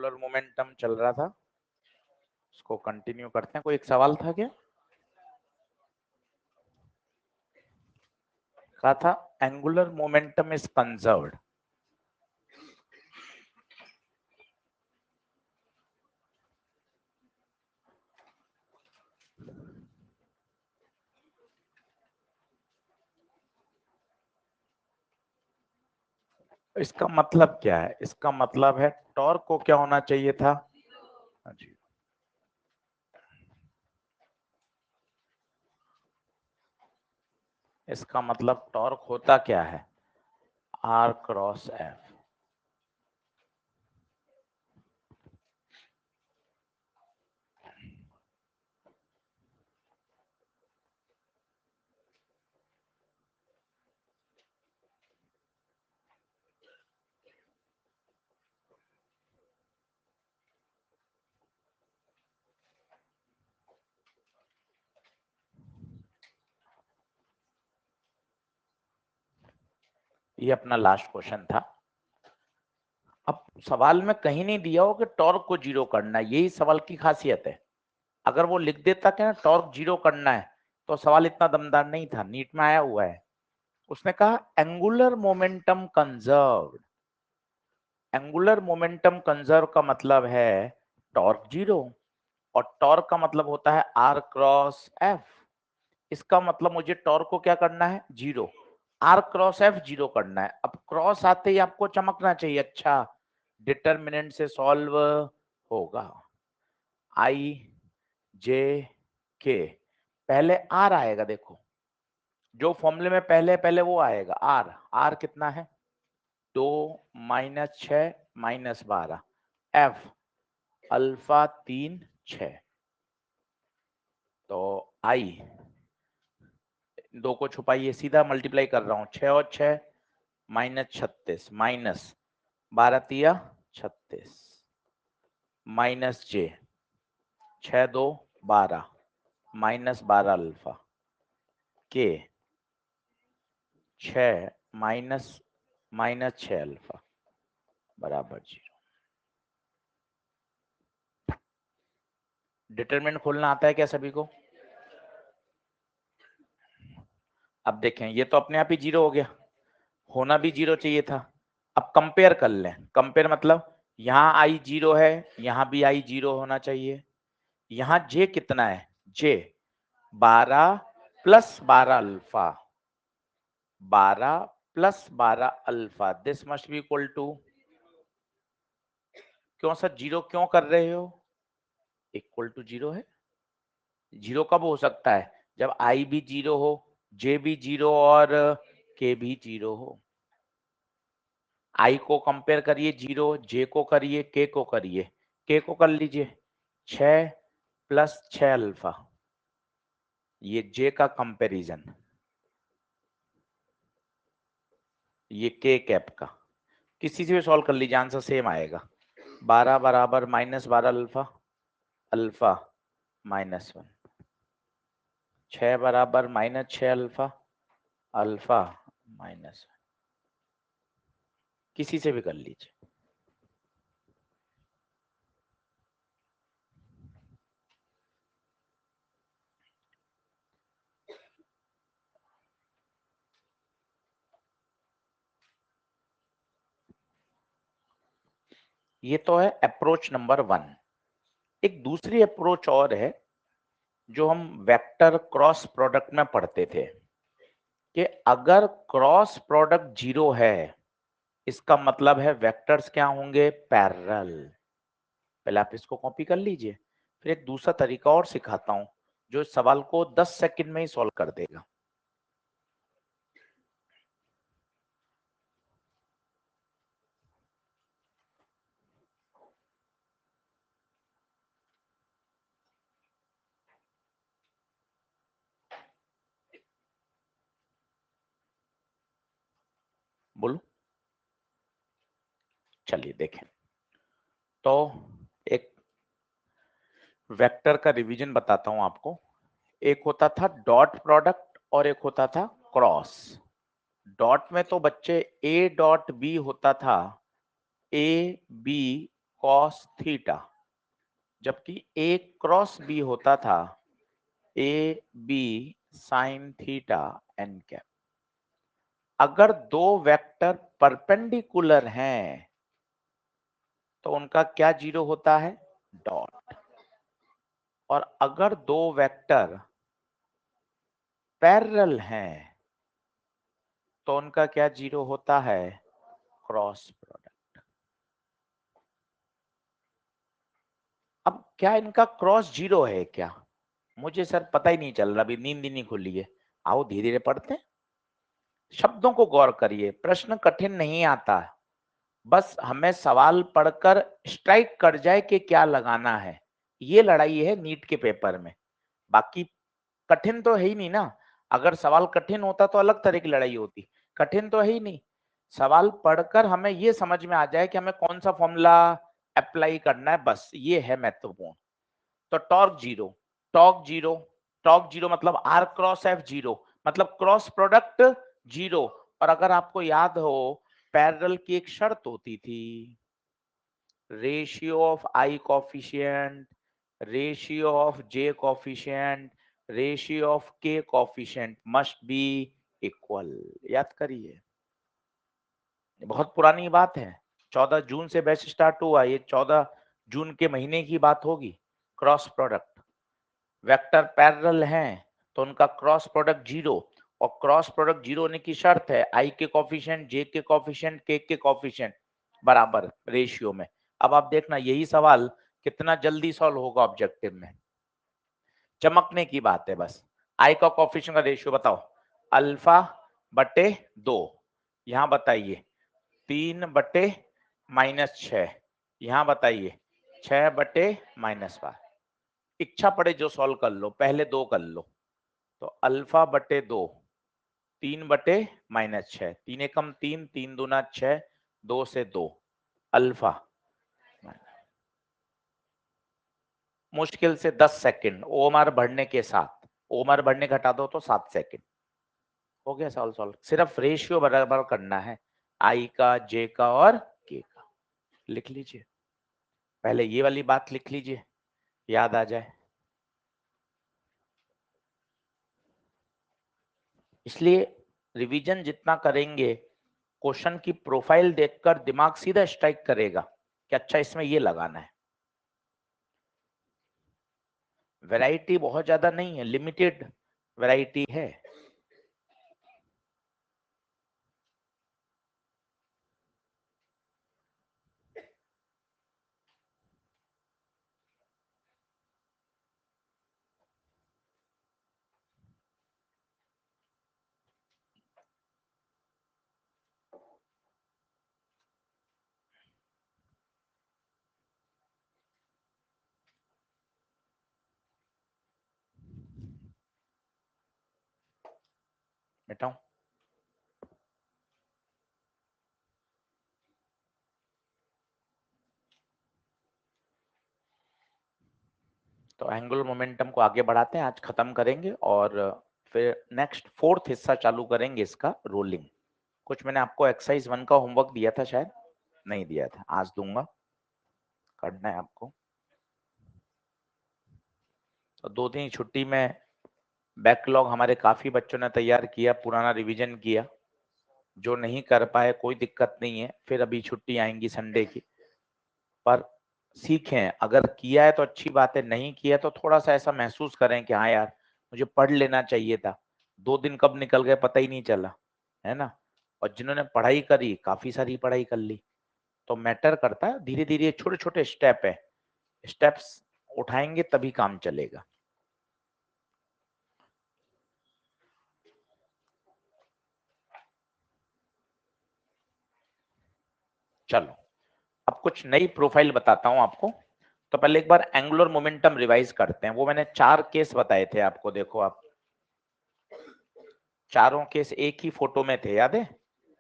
Angular momentum चल रहा था, उसको कंटिन्यू करते हैं। कोई एक सवाल था क्या? कहा था एंगुलर मोमेंटम इज कंजर्व्ड। इसका मतलब क्या है? इसका मतलब है टॉर्क को क्या होना चाहिए था? हाँ जी, इसका मतलब टॉर्क होता क्या है? R cross F. ये अपना लास्ट क्वेश्चन था। अब सवाल में कहीं नहीं दिया हो कि टॉर्क को जीरो करना है, यही सवाल की खासियत है। अगर वो लिख देता कि ना टॉर्क जीरो करना है तो सवाल इतना दमदार नहीं था। नीट में आया हुआ है, उसने कहा angular momentum conserve. Angular momentum conserve का मतलब है टॉर्क जीरो, और टॉर्क का मतलब होता है आर क्रॉस एफ। इसका मतलब मुझे टॉर्क को क्या करना है? Zero. R cross F zero करना है। अब क्रॉस आते ही आपको चमकना चाहिए, अच्छा डिटरमिनेंट से सॉल्व होगा। आई जे के, पहले आर आएगा। देखो जो फॉर्मूले में पहले पहले वो आएगा आर। आर कितना है? 2 माइनस 6 माइनस 12। F alpha 3 6। तो आई, दो को छुपाइए, सीधा मल्टीप्लाई कर रहा हूं। 6 और 6 माइनस 36 माइनस 12 तिया 36 माइनस जे 6 2 12 माइनस 12 अल्फा के 6 माइनस माइनस 6 अल्फा बराबर 0। डिटरमिनेंट खोलना आता है क्या सभी को? अब देखें, ये तो अपने आप ही जीरो हो गया, होना भी जीरो चाहिए था। अब कंपेयर कर लें। कंपेयर मतलब यहाँ आई जीरो है, यहाँ भी आई जीरो होना चाहिए। यहाँ जे कितना है? J 12 plus 12 alpha, 12 plus 12 alpha, this must be equal to. क्यों सर जीरो क्यों कर रहे हो? इक्वल टू जीरो है। जीरो कब हो सकता है? जब आई भी जीरो हो, जे भी जीरो और के भी जीरो हो। आई को कंपेयर करिए जीरो, जे को करिए, के को करिए। के को कर लीजिए 6 प्लस 6 अल्फा, ये जे का कंपैरिजन, ये के कैप का। किसी से भी सॉल्व कर लीजिए, आंसर सेम आएगा। 12 बराबर माइनस 12 अल्फा, अल्फा माइनस 1। 6 बराबर माइनस 6 अल्फा, अल्फा माइनस 1। किसी से भी कर लीजिए। ये तो है अप्रोच नंबर 1। एक दूसरी अप्रोच और है जो हम वेक्टर क्रॉस प्रोडक्ट में पढ़ते थे, कि अगर क्रॉस प्रोडक्ट जीरो है इसका मतलब है वेक्टर्स क्या होंगे? पैरेलल। पहले आप इसको कॉपी कर लीजिए, फिर एक दूसरा तरीका और सिखाता हूं जो इस सवाल को 10 सेकंड में ही सॉल्व कर देगा। बोलो। चलिए देखें, तो एक वेक्टर का रिवीजन बताता हूं आपको। एक होता था डॉट प्रोडक्ट और एक होता था क्रॉस। डॉट में तो बच्चे ए डॉट बी होता था, ए बी कॉस थीटा, जबकि ए क्रॉस बी होता था A B sine theta N cap. अगर दो वेक्टर परपेंडिकुलर हैं तो उनका क्या जीरो होता है, डॉट। और अगर दो वेक्टर पैरेलल हैं तो उनका क्या जीरो होता है, क्रॉस प्रोडक्ट। अब क्या इनका क्रॉस जीरो है क्या, मुझे सर पता ही नहीं चल रहा, अभी नींद ही नहीं खुली है। आओ धीरे धीरे पढ़ते हैं, शब्दों को गौर करिए, प्रश्न कठिन नहीं आता, बस हमें सवाल पढ़कर स्ट्राइक कर जाए कि क्या लगाना है, ये लड़ाई है नीट के पेपर में। बाकी कठिन तो है ही नहीं ना, अगर सवाल कठिन होता तो अलग तरह की लड़ाई होती, कठिन तो है ही नहीं। सवाल पढ़कर हमें ये समझ में आ जाए कि हमें कौन सा फॉर्मूला अप्लाई करना है, बस ये है महत्वपूर्ण। तो torque zero, torque zero, torque zero मतलब आर क्रॉस एफ जीरो, मतलब क्रॉस प्रोडक्ट जीरो। और अगर आपको याद हो पैरेलल की एक शर्त होती थी, ratio of I coefficient, ratio of J coefficient, ratio of के कोफिशिएंट मस्ट बी इक्वल। याद करिए, बहुत पुरानी बात है, 14 जून से बैच स्टार्ट हुआ, ये 14 जून के महीने की बात होगी। क्रॉस प्रोडक्ट, वेक्टर पैरेलल हैं तो उनका क्रॉस प्रोडक्ट जीरो, और क्रॉस प्रोडक्ट जीरो होने की शर्त है आई के कोफिशिएंट, जे के कोफिशिएंट, के कोफिशिएंट बराबर रेशियो में। अब आप देखना यही सवाल कितना जल्दी सॉल्व होगा ऑब्जेक्टिव में, चमकने की बात है बस। आई का कोफिशिएंट का रेशियो बताओ, अल्फा बटे 2, यहां बताइए 3/-6, यहां बताइए 6/-5। इच्छा पड़े जो सॉल्व कर लो, पहले दो कर लो। तो अल्फा बटे 2, 3/-6, 3 एकम 3, 3 दूना 6, 2 से 2 अल्फा, मुश्किल से 10 सेकंड ओमआर बढ़ने के साथ, ओमआर बढ़ने घटा दो तो 7 सेकंड हो गया सॉल्व। सॉल्व सिर्फ रेशियो बराबर करना है, आई का, जे का और के का। लिख लीजिए, पहले ये वाली बात लिख लीजिए, याद आ जाए। इसलिए रिवीजन जितना करेंगे, क्वेश्चन की प्रोफाइल देखकर दिमाग सीधा स्ट्राइक करेगा कि अच्छा इसमें ये लगाना है। वैरायटी बहुत ज्यादा नहीं है, लिमिटेड वैरायटी है। मिटाऊं, तो एंगुलर मोमेंटम को आगे बढ़ाते हैं, आज खत्म करेंगे और फिर नेक्स्ट फोर्थ हिस्सा चालू करेंगे इसका, रोलिंग। कुछ मैंने आपको एक्सरसाइज 1 का होमवर्क दिया था, शायद नहीं दिया था, आज दूंगा, करना है आपको। तो 2 दिन छुट्टी में बैकलॉग हमारे काफी बच्चों ने तैयार किया, पुराना रिवीजन किया, जो नहीं कर पाए कोई दिक्कत नहीं है, फिर अभी छुट्टी आएंगी संडे की, पर सीखें, अगर किया है तो अच्छी बात है, नहीं किया तो थोड़ा सा ऐसा महसूस करें कि हाँ यार मुझे पढ़ लेना चाहिए था, 2 दिन कब निकल गए पता ही नहीं चला, है ना। और जिन्होंने पढ़ाई करी, काफी सारी पढ़ाई कर ली, तो मैटर करता है, धीरे धीरे छोटे छोटे स्टेप है, स्टेप्स उठाएंगे तभी काम चलेगा। चलो अब कुछ नई प्रोफाइल बताता हूं आपको। तो पहले एक बार एंगुलर मोमेंटम रिवाइज करते हैं, वो मैंने 4 केस बताए थे आपको, देखो आप चारों केस एक ही फोटो में थे, याद है,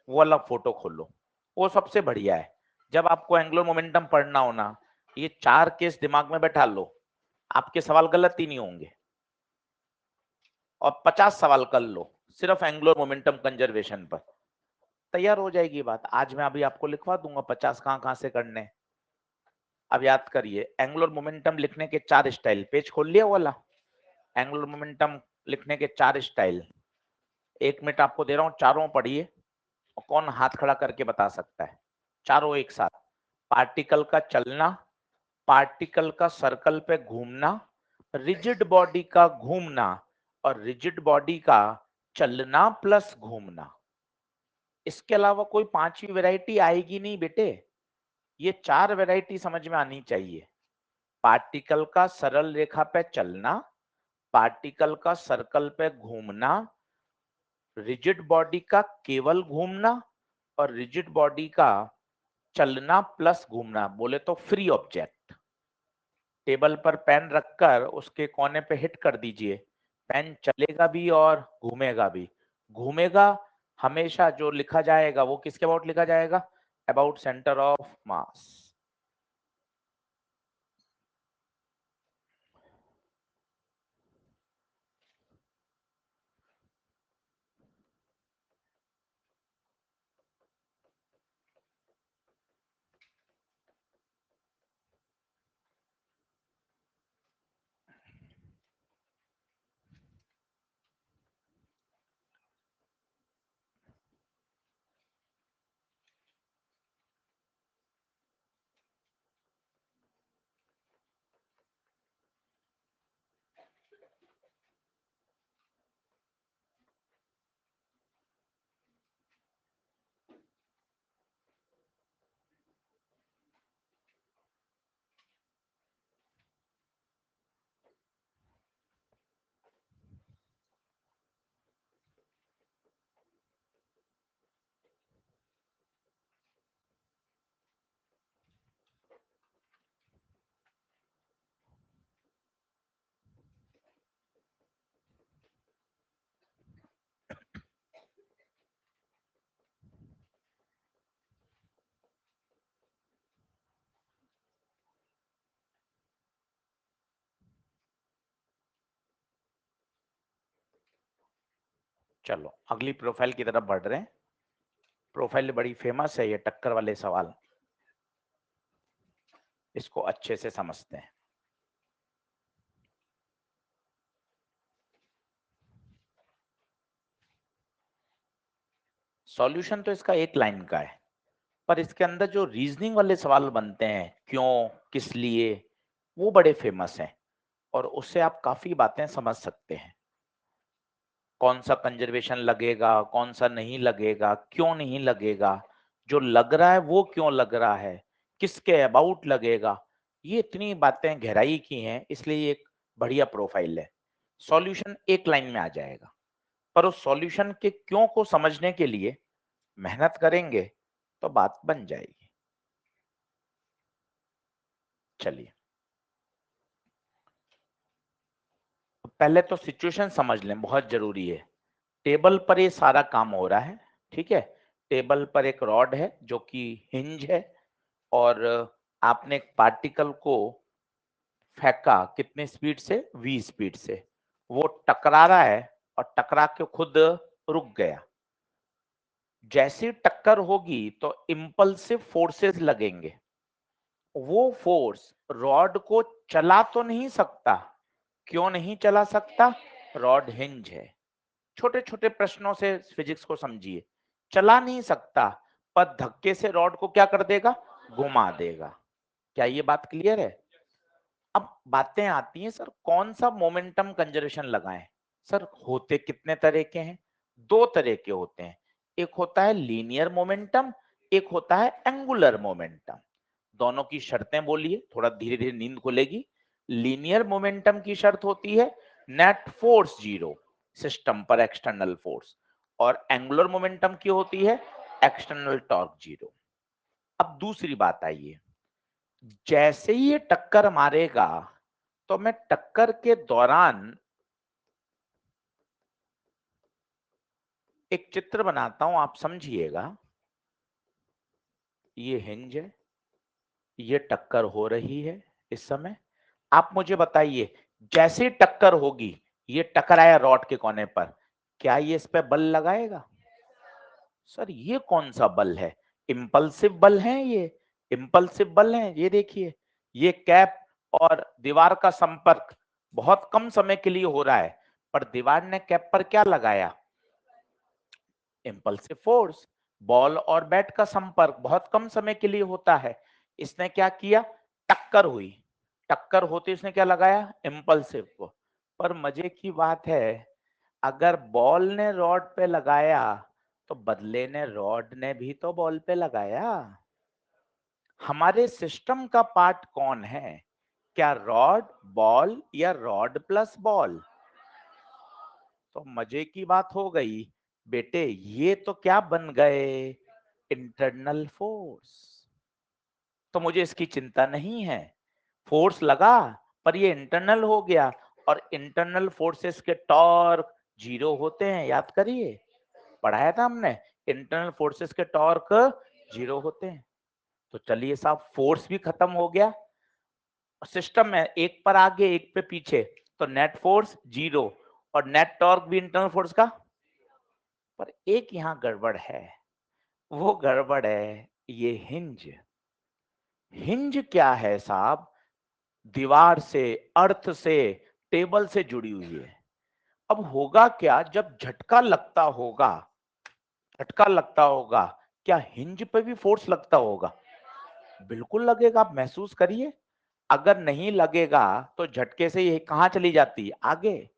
वो अलग फोटो खोलो, वो सबसे बढ़िया है। जब आपको एंगुलर मोमेंटम पढ़ना हो ना, ये 4 केस दिमाग में बैठा लो, आपके सवाल गलत ही नहीं होंगे। और 50 सवाल कर लो सिर्फ एंगुलर मोमेंटम कंजर्वेशन पर, तैयार हो जाएगी बात। आज मैं अभी आपको लिखवा दूंगा 50 कहां कहां से करने, अब याद करिए, एंगुलर मोमेंटम लिखने के 4 स्टाइल, पेज खोल लिया वाला, एंगुलर मोमेंटम लिखने के 4 स्टाइल। 1 मिनट आपको दे रहा हूं, चारों पढ़िए और कौन हाथ खड़ा करके बता सकता है, चारों एक साथ। पार्टिकल का चलना, पार्टिकल का सर्कल पे घूमना, रिजिड बॉडी का घूमना और रिजिड बॉडी का चलना प्लस घूमना। इसके अलावा कोई पांचवी वैरायटी आएगी नहीं बेटे, ये 4 वैरायटी समझ में आनी चाहिए। पार्टिकल का सरल रेखा पे चलना, पार्टिकल का सर्कल पे घूमना, रिजिड बॉडी का केवल घूमना और रिजिड बॉडी का चलना प्लस घूमना, बोले तो फ्री ऑब्जेक्ट। टेबल पर पेन रखकर उसके कोने पे हिट कर दीजिए, पेन चलेगा भी और घूमेगा भी। घूमेगा हमेशा जो लिखा जाएगा वो किसके अबाउट लिखा जाएगा, अबाउट सेंटर ऑफ मास। चलो अगली प्रोफाइल की तरफ बढ़ रहे हैं। प्रोफाइल बड़ी फेमस है, ये टक्कर वाले सवाल, इसको अच्छे से समझते हैं। सॉल्यूशन तो इसका एक लाइन का है, पर इसके अंदर जो रीजनिंग वाले सवाल बनते हैं, क्यों, किस लिए, वो बड़े फेमस हैं और उससे आप काफी बातें समझ सकते हैं। कौन सा कंजर्वेशन लगेगा, कौन सा नहीं लगेगा, क्यों नहीं लगेगा, जो लग रहा है वो क्यों लग रहा है, किसके अबाउट लगेगा, ये इतनी बातें गहराई की हैं, इसलिए एक बढ़िया प्रोफाइल है। सॉल्यूशन एक लाइन में आ जाएगा, पर उस सॉल्यूशन के क्यों को समझने के लिए मेहनत करेंगे तो बात बन जाएगी। चलिए पहले तो सिचुएशन समझ लें, बहुत जरूरी है। टेबल पर ये सारा काम हो रहा है, ठीक है। टेबल पर एक रॉड है जो कि हिंज है और आपने एक पार्टिकल को फेंका कितने स्पीड से, v स्पीड से, वो टकरा रहा है और टकरा के खुद रुक गया। जैसी टक्कर होगी तो इंपल्सिव फोर्सेस लगेंगे, वो फोर्स रॉड को चला तो नहीं सकता। क्यों नहीं चला सकता, रॉड हिंज है। छोटे छोटे प्रश्नों से फिजिक्स को समझिए, चला नहीं सकता पर धक्के से रॉड को क्या कर देगा, घुमा देगा। क्या ये बात क्लियर है? अब बातें आती हैं, सर कौन सा मोमेंटम कंजर्वेशन लगाएं। सर होते कितने तरह के हैं, 2 तरह के होते हैं। एक होता है लीनियर मोमेंटम, एक होता है एंगुलर मोमेंटम। दोनों की शर्तें बोलिए, थोड़ा धीरे धीरे नींद खुलेगी। लीनियर मोमेंटम की शर्त होती है नेट फोर्स 0 सिस्टम पर एक्सटर्नल फोर्स, और एंगुलर मोमेंटम की होती है एक्सटर्नल टॉर्क 0। अब दूसरी बात आइए, जैसे ही ये टक्कर मारेगा तो मैं टक्कर के दौरान एक चित्र बनाता हूं, आप समझिएगा। ये हिंज है, ये टक्कर हो रही है इस समय। आप मुझे बताइए, जैसे टक्कर होगी, ये टकराया रॉड के कोने पर, क्या ये इस पे बल लगाएगा? सर ये कौन सा बल है, इंपल्सिव बल है ये, इंपल्सिव बल है ये। देखिए ये कैप और दीवार का संपर्क बहुत कम समय के लिए हो रहा है, पर दीवार ने कैप पर क्या लगाया? Impulsive force. बॉल और बैट का संपर्क बहुत कम समय के लिए होता है, इसने क्या किया? टक्कर हुई। टक्कर होते इसने क्या लगाया? इम्पल्सिव को। पर मजे की बात है, अगर बॉल ने रॉड पे लगाया तो बदले ने रॉड ने भी तो बॉल पे लगाया। हमारे सिस्टम का पार्ट कौन है? क्या रॉड, बॉल या रॉड प्लस बॉल? तो मजे की बात हो गई बेटे, ये तो क्या बन गए? Internal force. तो मुझे इसकी चिंता नहीं है, फोर्स लगा पर ये इंटरनल हो गया, और इंटरनल फोर्सेस के टॉर्क जीरो होते हैं, याद करिए, पढ़ाया था हमने। इंटरनल फोर्सेस के टॉर्क जीरो होते हैं। तो चलिए साहब, फोर्स भी खत्म हो गया सिस्टम में, एक पर आगे एक पे पीछे, तो नेट फोर्स जीरो और नेट टॉर्क भी इंटरनल फोर्स का। पर एक यहां गड़बड़ है, वो गड़बड़ है ये हिंज। हिंज क्या है साहब? दीवार से, अर्थ से, टेबल से जुड़ी हुई है। अब होगा क्या जब झटका लगता होगा, झटका लगता होगा, क्या हिंज पे भी फोर्स लगता होगा? बिल्कुल लगेगा, आप महसूस करिए। अगर नहीं लगेगा तो झटके से ये कहां चली जाती है? आगे।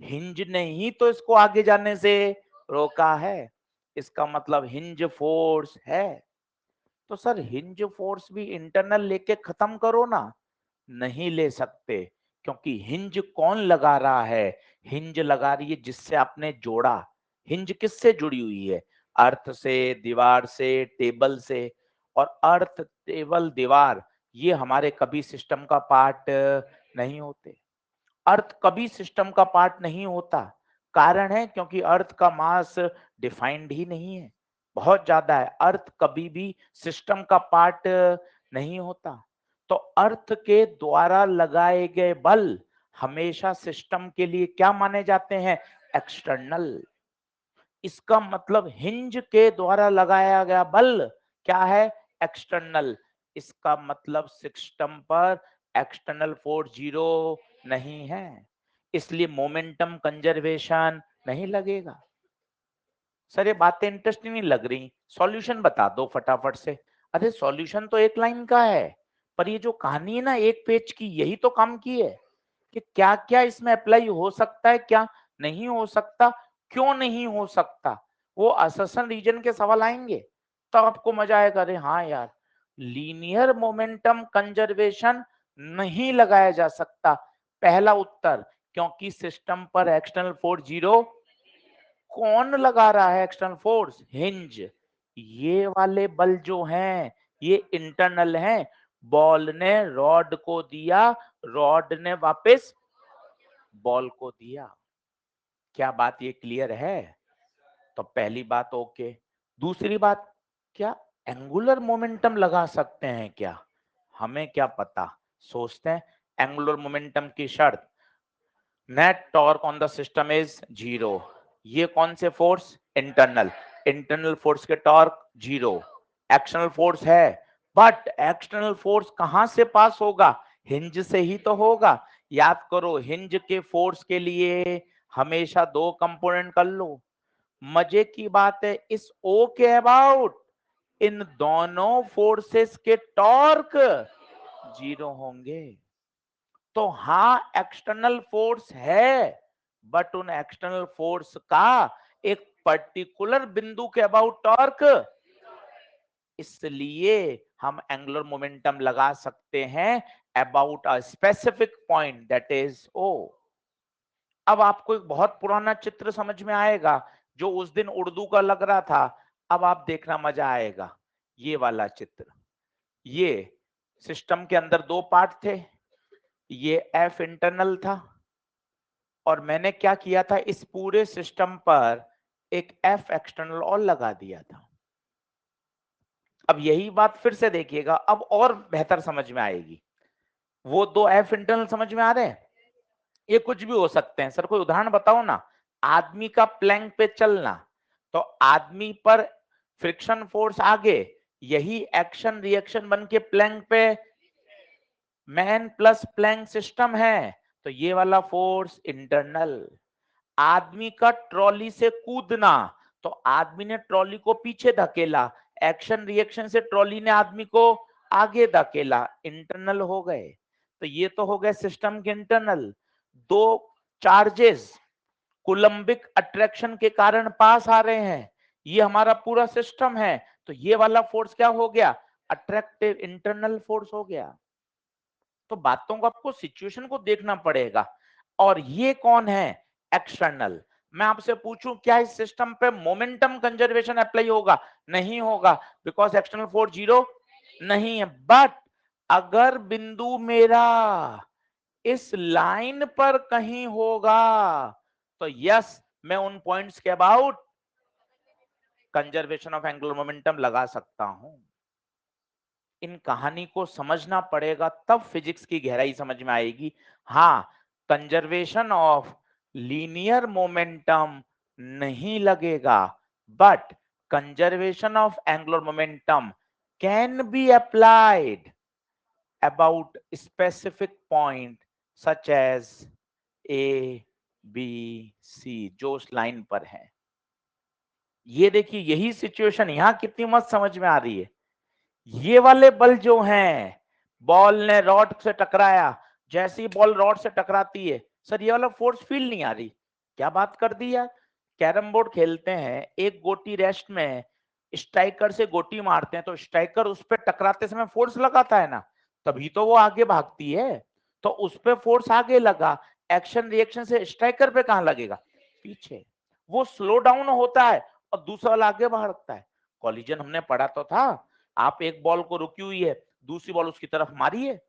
हिंज ने ही तो इसको आगे जाने से रोका है, इसका मतलब हिंज फोर्स है। तो सर हिंज फोर्स भी इंटरनल लेके खत्म करो ना। नहीं ले सकते, क्योंकि हिंज कौन लगा रहा है? हिंज लगा रही है जिससे आपने जोड़ा। हिंज किससे जुड़ी हुई है? अर्थ से, दीवार से, टेबल से। और अर्थ, टेबल, दीवार ये हमारे कभी सिस्टम का पार्ट नहीं होते। अर्थ कभी सिस्टम का पार्ट नहीं होता। कारण है क्योंकि अर्थ का मास डिफाइंड ही नहीं है, बहुत ज्यादा है। अर्थ कभी भी सिस्टम का पार्ट नहीं होता। तो अर्थ के द्वारा लगाए गए बल हमेशा सिस्टम के लिए क्या माने जाते हैं? एक्सटर्नल। इसका मतलब हिंज के द्वारा लगाया गया बल क्या है? एक्सटर्नल। इसका मतलब सिस्टम पर एक्सटर्नल फोर्स जीरो नहीं है, इसलिए मोमेंटम कंजर्वेशन नहीं लगेगा। सर ये बातें इंटरेस्टिंग नहीं लग रही, सॉल्यूशन बता दो फटाफट से। अरे सॉल्यूशन तो एक लाइन का है, पर ये जो कहानी है ना एक पेज की, यही तो काम की है कि क्या क्या इसमें अप्लाई हो सकता है, क्या नहीं हो सकता, क्यों नहीं हो सकता। वो असर्शन रीजन के सवाल आएंगे तो आपको मजा आएगा, अरे हाँ यार, लीनियर मोमेंटम कंजर्वेशन नहीं लगाया जा सकता। पहला उत्तर, क्योंकि सिस्टम पर एक्सटर्नल फोर्स जीरो। कौन लगा रहा है एक्सटर्नल फोर्स? हिंज। ये वाले बल जो हैं ये इंटरनल हैं। बॉल ने रॉड को दिया, रॉड ने वापस बॉल को दिया। क्या बात ये क्लियर है? तो पहली बात ओके। दूसरी बात, क्या एंगुलर मोमेंटम लगा सकते हैं क्या? हमें क्या पता, सोचते हैं। एंगुलर मोमेंटम की शर्त, net torque on the system is zero. ये कौन से फोर्स? इंटरनल। इंटरनल फोर्स के टॉर्क जीरो। एक्सटर्नल फोर्स है, बट एक्सटर्नल फोर्स कहां से पास होगा? हिंज से ही तो होगा। याद करो, हिंज के फोर्स के लिए हमेशा दो कंपोनेंट कर लो। मजे की बात है, इस ओ के अबाउट इन दोनों फोर्सेस के टॉर्क जीरो होंगे। तो हाँ एक्सटर्नल फोर्स है, बट उन एक्सटर्नल फोर्स का एक पर्टिकुलर बिंदु के अबाउट टॉर्क, इसलिए हम एंगुलर मोमेंटम लगा सकते हैं about a specific point that is O. अब आपको एक बहुत पुराना चित्र समझ में आएगा जो उस दिन उर्दू का लग रहा था। अब आप देखना, मजा आएगा। ये वाला चित्र, ये सिस्टम के अंदर दो पार्ट थे, ये एफ इंटरनल था, और मैंने क्या किया था, इस पूरे सिस्टम पर एक एफ एक्सटर्नल और लगा दिया था। अब यही बात फिर से देखिएगा, अब और बेहतर समझ में आएगी। वो दो एफ इंटरनल समझ में आ रहे हैं? ये कुछ भी हो सकते हैं। सर कोई उदाहरण बताओ ना। आदमी का प्लैंक पे चलना, तो आदमी पर फ्रिक्शन फोर्स आगे, यही एक्शन रिएक्शन बन के प्लैंक पे मैन प्लस प्लैंक सिस्टम है तो ये वाला फोर्स इंटरनल। आदमी का ट्रॉली से कूदना तो आदमी ने ट्रॉली को पीछे धकेला, एक्शन रिएक्शन से ट्रॉली ने आदमी को आगे धकेला, इंटरनल हो गए। तो ये तो हो गए सिस्टम के इंटरनल। दो चार्जेस कोलंबिक अट्रैक्शन के कारण पास आ रहे हैं, ये हमारा पूरा सिस्टम है। तो ये वाला फोर्स क्या हो गया, अट्रैक्टिव इंटरनल फोर्स हो गया। तो बातों को आपको सिचुएशन को देखना पड़ेगा। और ये कौन है, एक्सटर्नल। मैं आपसे पूछूं क्या इस सिस्टम पे मोमेंटम कंजर्वेशन अप्लाई होगा, नहीं होगा, बिकॉज एक्सटर्नल फोर्स जीरो नहीं है। बट अगर बिंदु मेरा इस लाइन पर कहीं होगा तो यस, मैं उन पॉइंट्स के about conservation of angular momentum लगा सकता हूं। इन कहानी को समझना पड़ेगा, तब फिजिक्स की गहराई समझ में आएगी। हाँ, कंजर्वेशन ऑफ लीनियर मोमेंटम नहीं लगेगा, but conservation of angular momentum can be applied about specific point such as A B C, जो उस लाइन पर है। ये देखिए, यही सिचुएशन यहां कितनी मस्त समझ में आ रही है। ये वाले बल जो हैं, बॉल ने रॉड से टकराया, जैसी बॉल रॉड से टकराती है, सर ये वाला फोर्स फील नहीं आ रही। क्या बात कर दी यार। कैरम बोर्ड खेलते हैं, एक गोटी रेस्ट में स्ट्राइकर से गोटी मारते हैं तो स्ट्राइकर उस पर टकराते समय फोर्स लगाता है ना, तभी तो वो आगे भागती है। तो उस पर फोर्स आगे लगा, एक्शन रिएक्शन से स्ट्राइकर पे कहां लगेगा, पीछे। वो स्लो डाउन होता है और दूसरा वाला आगे भागता है। कॉलिजन हमने पढ़ा तो था, आप एक बॉल को रुकी हुई है, दूसरी बॉल उसकी तरफ मारी है,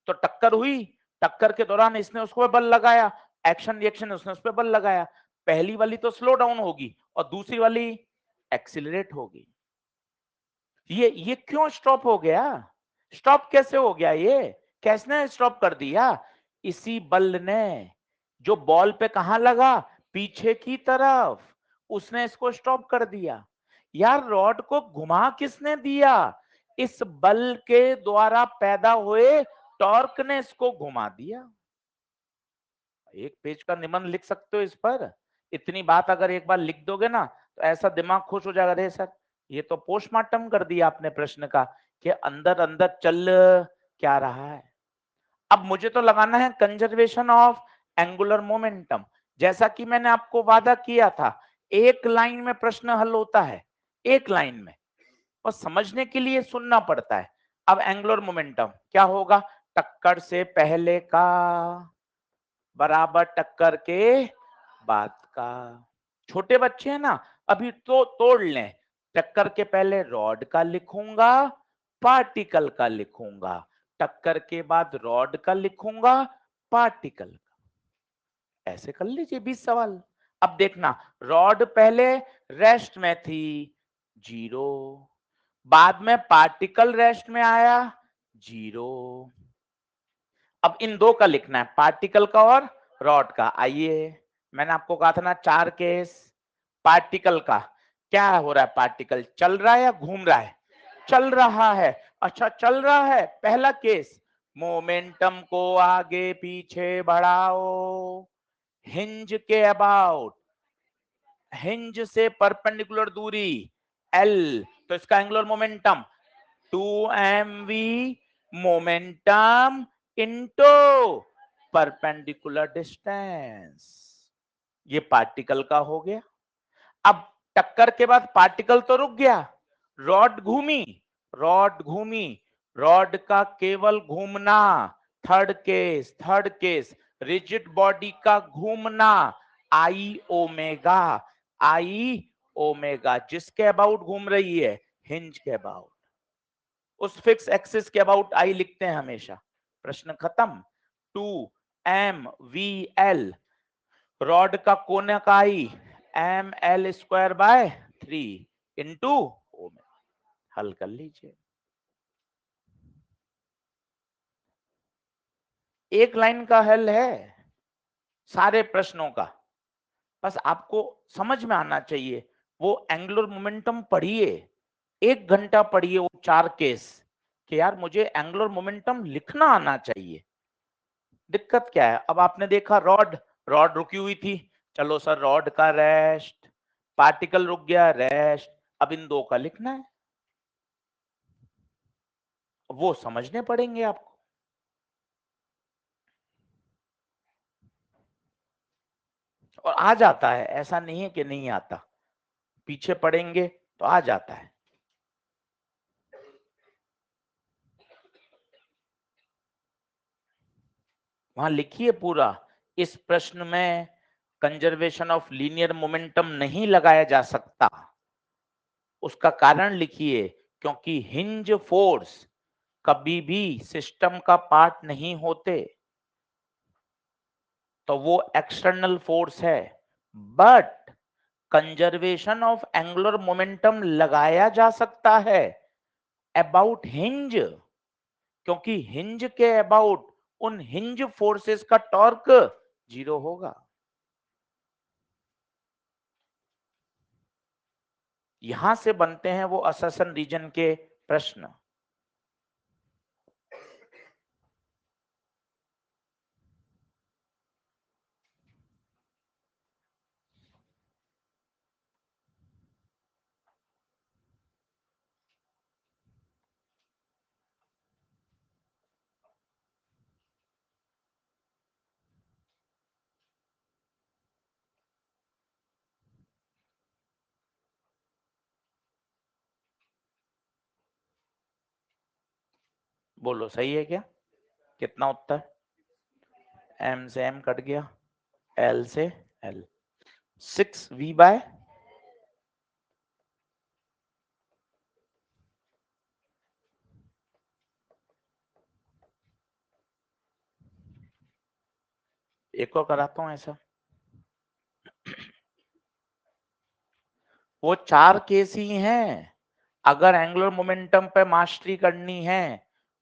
तो टक्कर हुई, टक्कर के दौरान इसने उसको बल लगाया, एक्शन रिएक्शन उसने उस पर बल लगाया। पहली वाली तो स्लो डाउन होगी और दूसरी वाली एक्सिलरेट होगी। ये क्यों स्टॉप हो गया, स्टॉप कैसे हो गया, ये कैसने स्टॉप कर दिया, इसी बल ने जो बॉल पे कहां लगा, पीछे की तरफ, उसने इसको स्टॉप कर दिया। यार रॉड को घुमा किसने दिया, इस बल के द्वारा पैदा हुए टॉर्क ने इसको घुमा दिया। एक पेज का निबंध लिख सकते हो इस पर। इतनी बात अगर एक बार लिख दोगे ना तो ऐसा दिमाग खुश हो जाएगा, रे सर ये तो पोस्टमार्टम कर दिया आपने प्रश्न का, कि अंदर अंदर चल क्या रहा है। अब मुझे तो लगाना है कंजर्वेशन ऑफ एंगुलर मोमेंटम। जैसा कि मैंने आपको वादा किया था, एक लाइन में प्रश्न हल होता है, एक लाइन में, और समझने के लिए सुनना पड़ता है। अब एंगुलर मोमेंटम क्या होगा, टक्कर से पहले का बराबर टक्कर के बाद का। छोटे बच्चे हैं ना, अभी तो तोड़ लें, टक्कर के पहले रॉड का लिखूंगा, पार्टिकल का लिखूंगा, टक्कर के बाद रॉड का लिखूंगा, पार्टिकल का। ऐसे कर लीजिए 20 सवाल। अब देखना, रॉड पहले रेस्ट में थी, जीरो, बाद में पार्टिकल रेस्ट में आया, जीरो। अब इन दो का लिखना है, पार्टिकल का और रॉड का। आइए, मैंने आपको कहा था ना 4 केस। पार्टिकल का क्या हो रहा है, पार्टिकल चल रहा है या घूम रहा है, चल रहा है। अच्छा चल रहा है, पहला केस, मोमेंटम को आगे पीछे बढ़ाओ, हिंज के अबाउट, हिंज से परपेंडिकुलर दूरी एल, तो इसका angular momentum 2mv momentum into perpendicular distance. ये पार्टिकल का हो गया। अब टक्कर के बाद पार्टिकल तो रुक गया, रॉड घूमी, रॉड घूमी, रॉड का केवल घूमना, third case, third case, rigid body का घूमना, आई ओमेगा, आई ओमेगा, जिसके अबाउट घूम रही है, हिंज के अबाउट। उस फिक्स एक्सिस के अबाउट आई लिखते हैं हमेशा। प्रश्न खत्म। 2mvl, रॉड का कोने का आई ml²/3 इंटू ओमेगा। हल कर लीजिए, एक लाइन का हल है सारे प्रश्नों का। बस आपको समझ में आना चाहिए। वो एंगुलर मोमेंटम पढ़िए, 1 घंटा पढ़िए वो 4 केस, कि यार मुझे एंगुलर मोमेंटम लिखना आना चाहिए। दिक्कत क्या है? अब आपने देखा रॉड रॉड रुकी हुई थी, चलो सर रॉड का रेस्ट, पार्टिकल रुक गया रेस्ट, अब इन दो का लिखना है, वो समझने पड़ेंगे आपको। और आ जाता है, ऐसा नहीं है कि नहीं आता, पीछे पढ़ेंगे तो आ जाता है। वहां लिखिए पूरा, इस प्रश्न में कंजर्वेशन ऑफ लीनियर मोमेंटम नहीं लगाया जा सकता। उसका कारण लिखिए, क्योंकि हिंज फोर्स कभी भी सिस्टम का पार्ट नहीं होते, तो वो एक्सटर्नल फोर्स है। But conservation of angular momentum लगाया जा सकता है अबाउट हिंज, क्योंकि हिंज के अबाउट उन हिंज फोर्सेस का टॉर्क 0 होगा। यहां से बनते हैं वो अससन रीजन के प्रश्न। बोलो सही है क्या? कितना उत्तर? एम से एम कट गया, एल से एल, 6v बाय एक और कराता हूं ऐसा। वो 4 केस ही हैं, अगर एंगुलर मोमेंटम पे मास्टरी करनी है,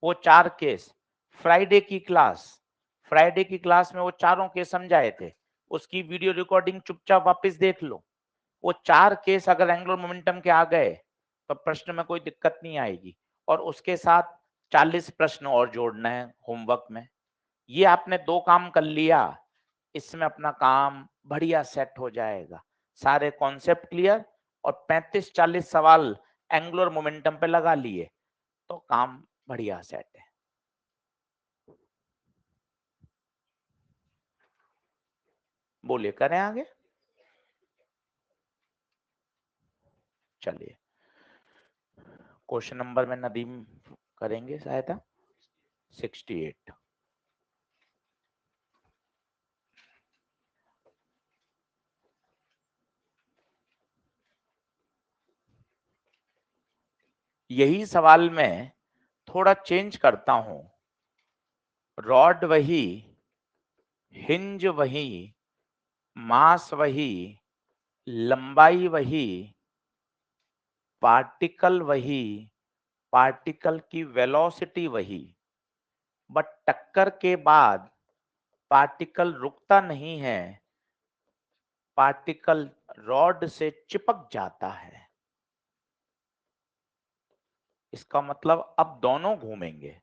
वो 4 केस। फ्राइडे की क्लास में वो चारों केस समझाए थे, उसकी वीडियो रिकॉर्डिंग चुपचाप वापस देख लो। वो 4 केस अगर एंगुलर मोमेंटम के आ गए तो प्रश्न में कोई दिक्कत नहीं आएगी। और उसके साथ 40 प्रश्न और जोड़ना है होमवर्क में। ये आपने 2 काम कर लिया, इसमें अपना काम बढ़िया सेट हो जाएगा। सारे कॉन्सेप्ट क्लियर और 35-40 सवाल एंगुलर मोमेंटम पे लगा लिए तो काम बढ़िया सेट है। बोलिए करें आगे? चलिए क्वेश्चन नंबर में नदीम करेंगे सहायता। 68। यही सवाल में थोड़ा चेंज करता हूं, रॉड वही, हिंज वही, मास वही, लंबाई वही, पार्टिकल वही, पार्टिकल की वेलोसिटी वही, बट टक्कर के बाद पार्टिकल रुकता नहीं है, पार्टिकल रॉड से चिपक जाता है। इसका मतलब अब दोनों घूमेंगे,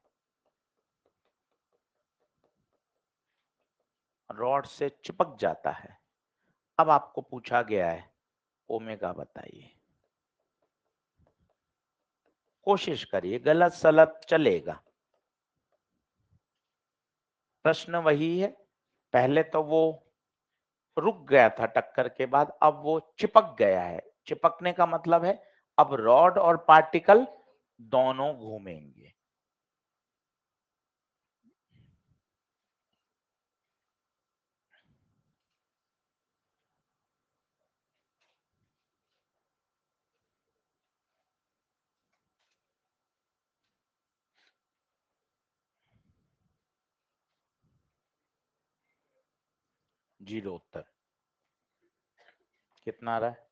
रॉड से चिपक जाता है। अब आपको पूछा गया है ओमेगा बताइए, कोशिश करिए, गलत सलत चलेगा। प्रश्न वही है, पहले तो वो रुक गया था टक्कर के बाद, अब वो चिपक गया है। चिपकने का मतलब है अब रॉड और पार्टिकल दोनों घूमेंगे। जीरो उत्तर। कितना आ रहा है?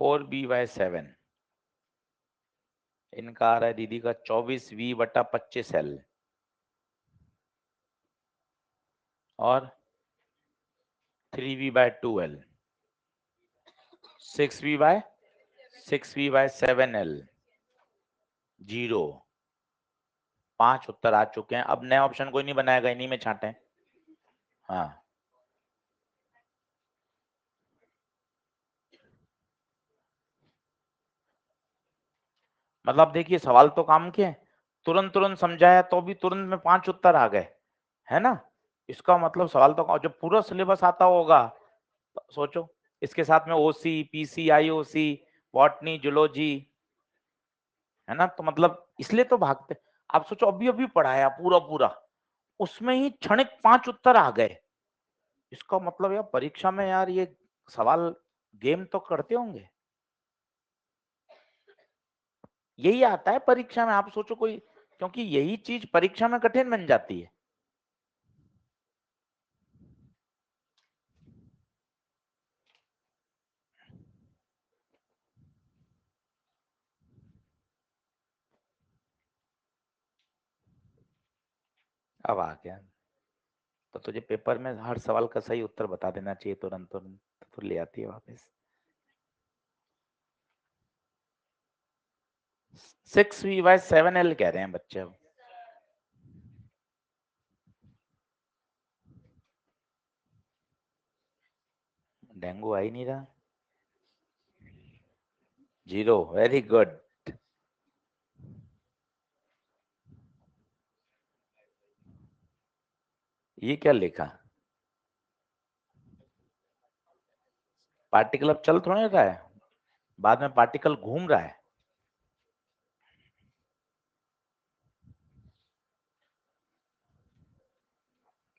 4b/7, इनका आ रहा है दीदी का 24v/25l और 3v/2l, 6v/7l, 0। 5 उत्तर आ चुके हैं। अब नया ऑप्शन कोई नहीं बनाएगा, इन्हीं में छांटे। हाँ, मतलब देखिए सवाल तो काम के हैं, तुरंत तुरंत समझाया तो भी तुरंत में 5 उत्तर आ गए, है ना। इसका मतलब सवाल तो जब पूरा सिलेबस आता होगा तो सोचो, इसके साथ में ओसी, पीसी, आईओसी, बॉटनी, जूलॉजी, है ना। तो मतलब इसलिए तो भागते। आप सोचो अभी अभी पढ़ाया पूरा पूरा, उसमें ही क्षणिक 5 उत्तर आ गए। इसका मतलब यार परीक्षा में यार ये सवाल गेम तो करते होंगे, यही आता है परीक्षा में। आप सोचो कोई, क्योंकि यही चीज परीक्षा में कठिन बन जाती है। अब आ गया तो तुझे पेपर में हर सवाल का सही उत्तर बता देना चाहिए तुरंत तुरंत, तो ले आती है वापस। 6v/7l कह रहे हैं बच्चे। अब डेंगू आ ही नहीं रहा। 0, वेरी गुड। ये क्या लिखा? पार्टिकल अब चल थोड़ा रहा है, बाद में पार्टिकल घूम रहा है।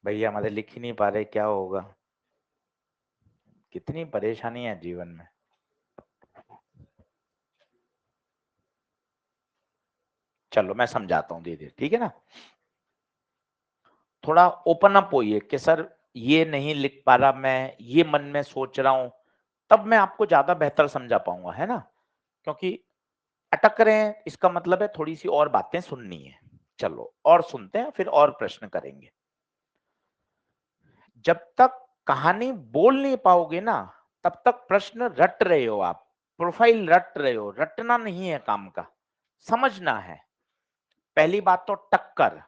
भैया हमारे लिख ही नहीं पा रहे, क्या होगा। कितनी परेशानी है जीवन में। चलो मैं समझाता हूँ धीरे, ठीक है ना। थोड़ा ओपन अप होइए कि सर ये नहीं लिख पा रहा मैं, ये मन में सोच रहा हूं, तब मैं आपको ज्यादा बेहतर समझा पाऊंगा, है ना। क्योंकि अटक रहे हैं इसका मतलब है थोड़ी सी और बातें सुननी है। चलो और सुनते हैं, फिर और प्रश्न करेंगे। जब तक कहानी बोल नहीं पाओगे ना, तब तक प्रश्न रट रहे हो आप, प्रोफाइल रट रहे हो। रटना नहीं है काम का, समझना है। पहली बात तो टक्कर।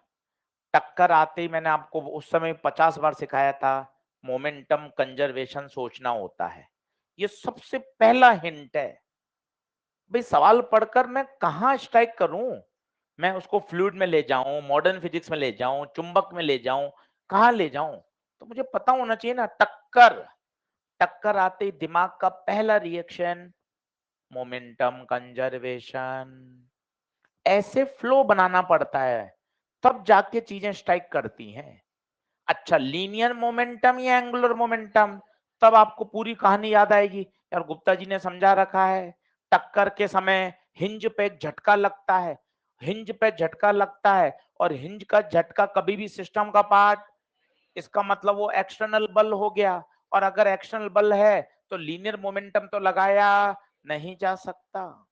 टक्कर आते ही मैंने आपको उस समय 50 बार सिखाया था, मोमेंटम कंजर्वेशन सोचना होता है। ये सबसे पहला हिंट है। भाई सवाल पढ़कर मैं कहां स्ट्राइक करूं, मैं उसको फ्लूइड में ले जाऊं, मॉडर्न फिजिक्स में ले जाऊं, चुंबक में ले जाऊं, कहां ले जाऊं, तो मुझे पता होना चाहिए ना। टक्कर, टक्कर आते ही दिमाग का पहला रिएक्शन मोमेंटम कंजर्वेशन। ऐसे फ्लो बनाना पड़ता है, तब जाके चीजें स्ट्राइक करती हैं। अच्छा, लीनियर मोमेंटम या एंगुलर मोमेंटम, तब आपको पूरी कहानी याद आएगी। यार गुप्ता जी ने समझा रखा है, टक्कर के समय हिंज पे झटका लगता है, हिंज पे झटका लगता है, और हिंज का झटका कभी भी सिस्टम का पार्ट, इसका मतलब वो एक्सटर्नल बल हो गया। और अगर एक्सटर्नल बल है तो लीनियर मोमेंटम तो लगाया नहीं जा सकता,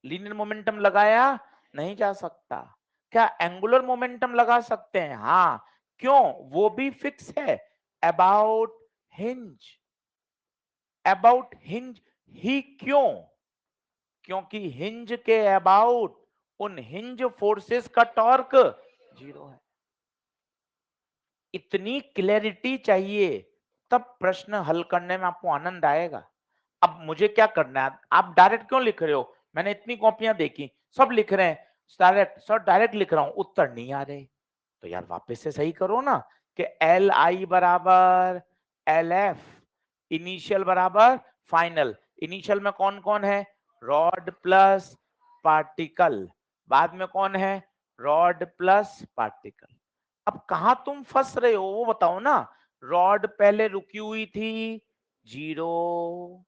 लीनियर मोमेंटम लगाया नहीं जा सकता। क्या एंगुलर मोमेंटम लगा सकते हैं? हाँ। क्यों? वो भी फिक्स है, अबाउट हिंज। अबाउट हिंज ही क्यों? क्योंकि हिंज के अबाउट उन हिंज फोर्सेस का टॉर्क 0 है। इतनी क्लैरिटी चाहिए, तब प्रश्न हल करने में आपको आनंद आएगा। अब मुझे क्या करना है, आप डायरेक्ट क्यों लिख रहे हो? मैंने इतनी कॉपियां देखी, सब लिख रहे हैं डायरेक्ट, सर डायरेक्ट लिख रहा हूं, उत्तर नहीं आ रहे। तो यार वापस से सही करो ना, कि एल आई बराबर एल एफ, इनिशियल बराबर फाइनल। इनिशियल में कौन कौन है? Rod plus particle. बाद में कौन है? Rod plus particle. अब कहां तुम फंस रहे हो वो बताओ ना। रॉड पहले रुकी हुई थी 0।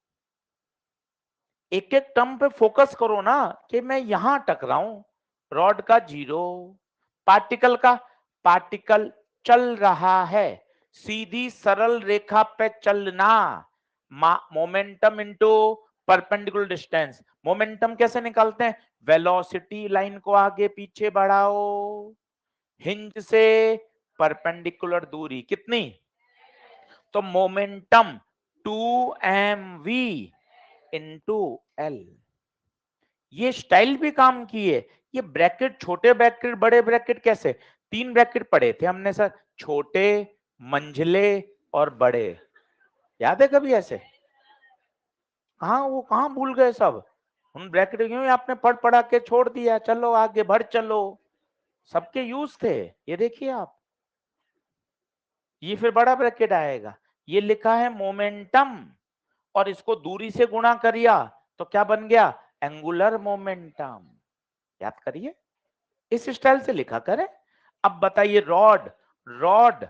एक एक टर्म पे फोकस करो ना, कि मैं यहां टकरा हूं। रॉड का 0, पार्टिकल का, पार्टिकल चल रहा है, सीधी सरल रेखा पे चलना, momentum into perpendicular distance. Momentum कैसे निकालते हैं? वेलोसिटी लाइन को आगे पीछे बढ़ाओ, हिंज से परपेंडिकुलर दूरी कितनी, तो मोमेंटम 2mv इंटू एल। ये स्टाइल भी काम की है। ये ब्रैकेट, छोटे ब्रैकेट बड़े ब्रैकेट कैसे, 3 ब्रैकेट पढ़े थे हमने सर, छोटे, मंझले और बड़े, याद है कभी ऐसे? कहाँ भूल गए सब? उन ब्रैकेट क्यों आपने पढ़ पढ़ा के छोड़ दिया, चलो आगे बढ़ चलो, सबके यूज थे। ये देखिए आप, ये फिर बड़ा ब्रैकेट आएगा, ये लिखा है मोमेंटम और इसको दूरी से गुणा करिया तो क्या बन गया, एंगुलर मोमेंटम। याद करिए, इस स्टाइल से लिखा करें। अब बताइए, रॉड रॉड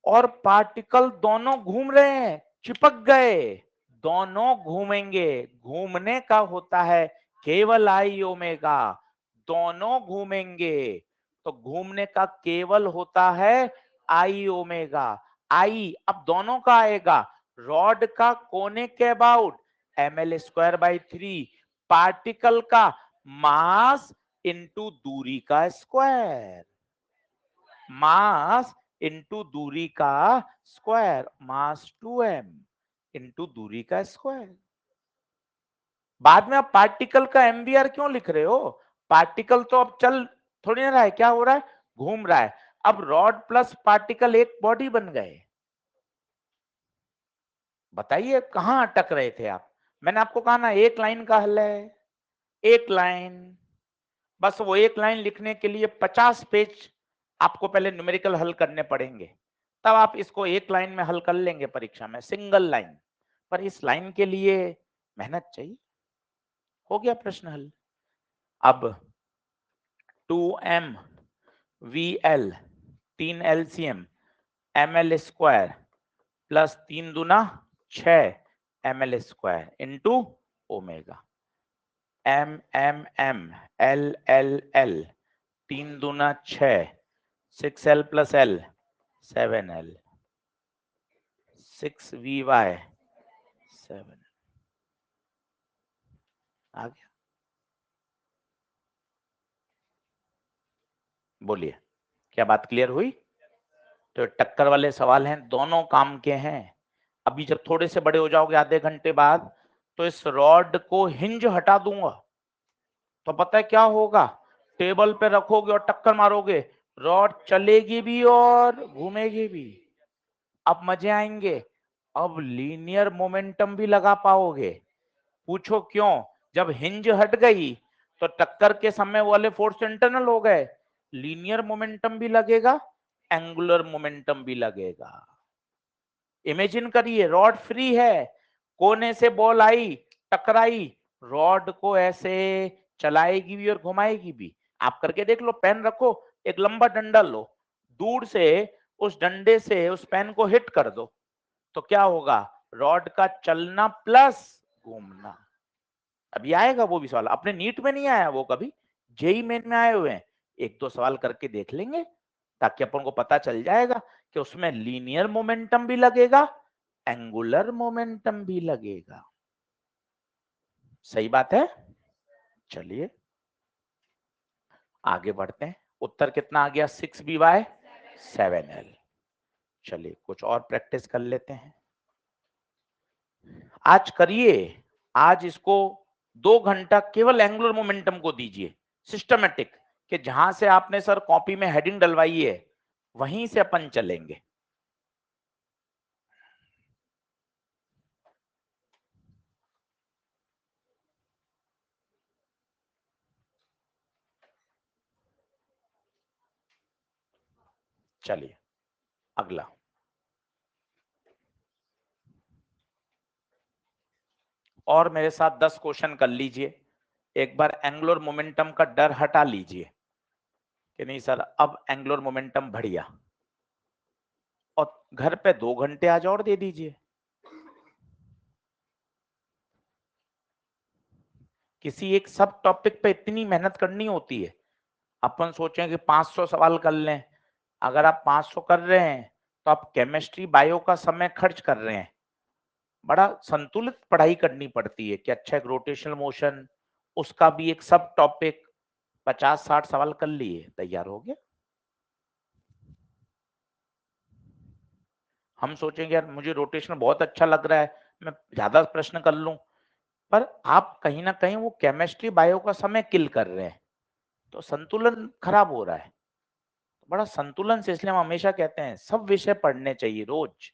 और पार्टिकल दोनों घूम रहे हैं, चिपक गए, दोनों घूमेंगे, घूमने का होता है केवल आई ओमेगा, दोनों घूमेंगे तो घूमने का केवल होता है आई ओमेगा। आई अब दोनों का आएगा, रॉड का कोने के अबाउट ml²/3, पार्टिकल का मास इनटू दूरी का स्क्वायर, मास इनटू दूरी का स्क्वायर, मास 2m इनटू दूरी का स्क्वायर। बाद में आप पार्टिकल का एमवीआर क्यों लिख रहे हो? पार्टिकल तो अब चल थोड़ी ना रहा है, क्या हो रहा है, घूम रहा है। अब रॉड प्लस पार्टिकल एक बॉडी बन गए। बताइए कहां अटक रहे थे आप? मैंने आपको कहा ना, एक लाइन का हल है, एक लाइन, बस वो एक लाइन लिखने के लिए 50 पेज आपको पहले न्यूमेरिकल हल करने पड़ेंगे, तब आप इसको एक लाइन में हल कर लेंगे परीक्षा में, सिंगल लाइन। पर इस लाइन के लिए मेहनत चाहिए। हो गया प्रश्न हल। अब 2m VL 3 LCM ml² plus 3 दूना 6 ml² into omega, m l 3 दूना 6, 6l plus l 7l, 6vy 7। आ गया? बोलिए, क्या बात क्लियर हुई? तो टक्कर वाले सवाल हैं, दोनों काम के हैं। अभी जब थोड़े से बड़े हो जाओगे आधे घंटे बाद, तो इस रॉड को हिंज हटा दूंगा, तो पता है क्या होगा, टेबल पे रखोगे और टक्कर मारोगे, रॉड चलेगी भी और घूमेगी भी। अब मजे आएंगे, अब लीनियर मोमेंटम भी लगा पाओगे। पूछो क्यों? जब हिंज हट गई तो टक्कर के समय वाले फोर्स इंटरनल हो गए, लीनियर मोमेंटम भी लगेगा, एंगुलर मोमेंटम भी लगेगा। इमेजिन करिए, रॉड फ्री है, कोने से बॉल आई, टकराई, रॉड को ऐसे चलाएगी भी और घुमाएगी भी। आप करके देख लो, पेन रखो, एक लंबा डंडा लो, दूर से उस डंडे से उस पेन को हिट कर दो, तो क्या होगा, रॉड का चलना प्लस घूमना। अभी आएगा वो भी सवाल, अपने नीट में नहीं आया वो, कभी जेई मेन में आए हुए हैं, एक दो सवाल करके देख लेंगे, ताकि अपन को पता चल जाएगा कि उसमें लीनियर मोमेंटम भी लगेगा, एंगुलर मोमेंटम भी लगेगा। सही बात है? चलिए आगे बढ़ते हैं। उत्तर कितना आ गया, 6by 7l। चलिए कुछ और प्रैक्टिस कर लेते हैं, आज करिए। आज इसको 2 घंटा केवल एंगुलर मोमेंटम को दीजिए, सिस्टमेटिक, कि जहां से आपने सर कॉपी में हेडिंग डलवाई है वहीं से अपन चलेंगे। चलिए अगला, और मेरे साथ 10 क्वेश्चन कर लीजिए। एक बार एंगुलर मोमेंटम का डर हटा लीजिए कि नहीं सर अब एंगुलर मोमेंटम बढ़िया, और घर पे 2 घंटे आज और दे दीजिए। किसी एक सब टॉपिक पे इतनी मेहनत करनी होती है। अपन सोचें कि 500 सवाल कर लें, अगर आप 500 कर रहे हैं तो आप केमिस्ट्री बायो का समय खर्च कर रहे हैं, बड़ा संतुलित पढ़ाई करनी पड़ती है कि अच्छा एक रोटेशनल मोशन, उसका भी एक सब टॉपिक, 50-60 सवाल कर लिए, तैयार हो गया। हम सोचेंगे यार मुझे रोटेशन बहुत अच्छा लग रहा है, मैं ज्यादा प्रश्न कर लूं, पर आप कहीं ना कहीं वो केमिस्ट्री बायो का समय किल कर रहे हैं, तो संतुलन खराब हो रहा है। बड़ा संतुलन से, इसलिए हम हमेशा कहते हैं सब विषय पढ़ने चाहिए रोज।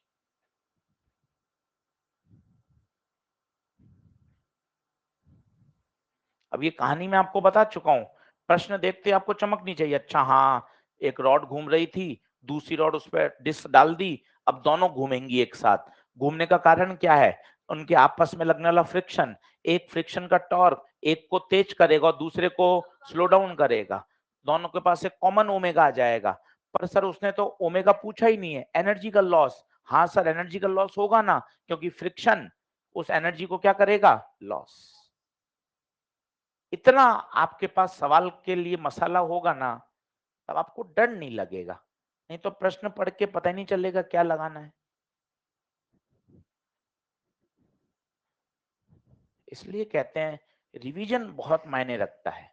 अब ये कहानी मैं आपको बता चुका हूँ, प्रश्न देखते आपको चमकनी चाहिए, अच्छा हाँ एक रॉड घूम रही थी, दूसरी रॉड उस पर डिस्क डाल दी, अब दोनों घूमेंगी एक साथ। घूमने का कारण क्या है? उनके आपस में लगने वाला फ्रिक्शन, एक फ्रिक्शन का टॉर्क एक को तेज करेगा और दूसरे को स्लो डाउन करेगा, दोनों के पास एक कॉमन ओमेगा आ जाएगा। पर सर उसने तो ओमेगा पूछा ही नहीं है, एनर्जी का लॉस। हाँ सर एनर्जी का लॉस होगा ना, क्योंकि फ्रिक्शन उस एनर्जी को क्या करेगा? लॉस। इतना आपके पास सवाल के लिए मसाला होगा ना, तब आपको डर नहीं लगेगा, नहीं तो प्रश्न पढ़ के पता ही नहीं चलेगा क्या लगाना है। इसलिए कहते हैं रिवीजन बहुत मायने रखता है।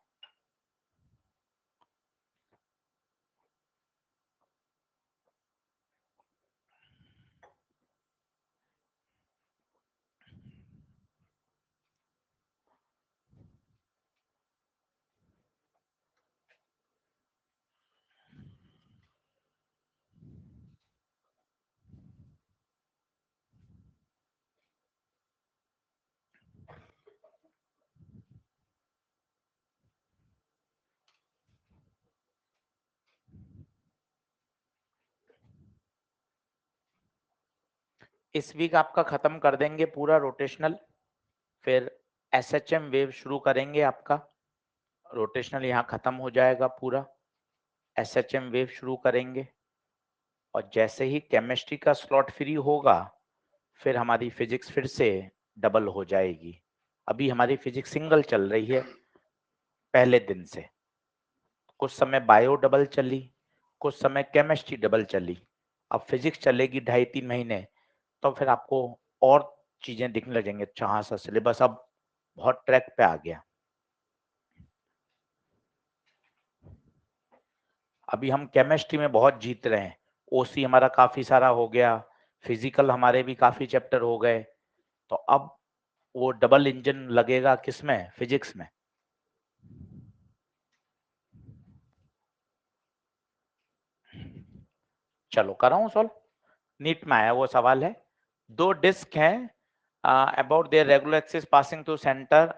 इस वीक आपका खत्म कर देंगे पूरा रोटेशनल, फिर एसएचएम वेव शुरू करेंगे आपका। रोटेशनल यहाँ खत्म हो जाएगा पूरा, एसएचएम वेव शुरू करेंगे, और जैसे ही केमिस्ट्री का स्लॉट फ्री होगा फिर हमारी फिजिक्स फिर से डबल हो जाएगी। अभी हमारी फिजिक्स सिंगल चल रही है पहले दिन से, कुछ समय बायो डबल चली, कुछ समय केमिस्ट्री डबल चली, अब फिजिक्स चलेगी 2.5-3 महीने, तो फिर आपको और चीजें दिखने लगेंगे, अच्छा हाँ सर सिलेबस अब बहुत ट्रैक पे आ गया। अभी हम केमिस्ट्री में बहुत जीत रहे हैं, ओसी हमारा काफी सारा हो गया, फिजिकल हमारे भी काफी चैप्टर हो गए, तो अब वो डबल इंजन लगेगा किसमें? फिजिक्स में। चलो कर रहा हूँ सॉल्व, नीट में आया वो सवाल है। दो डिस्क हैं, about their regular axis passing through centre.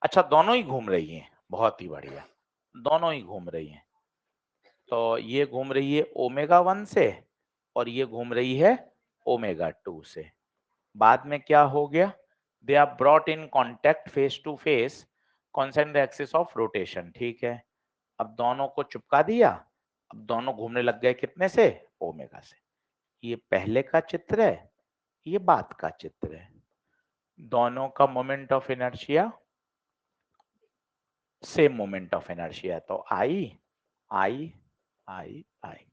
अच्छा दोनों ही घूम रही हैं, बहुत ही बढ़िया, दोनों ही घूम रही हैं। तो ये घूम रही है ओमेगा 1 से और ये घूम रही है ओमेगा 2 से। बाद में क्या हो गया? They are brought in contact face to face consent the axis of rotation, ठीक है। अब दोनों को चिपका दिया, अब दोनों घूमने लग गए कितने से? ओमेगा से। ये पहले का चित्र है, ये बाद का चित्र है। दोनों का moment of inertia same moment of inertia, तो आई आई आई आई।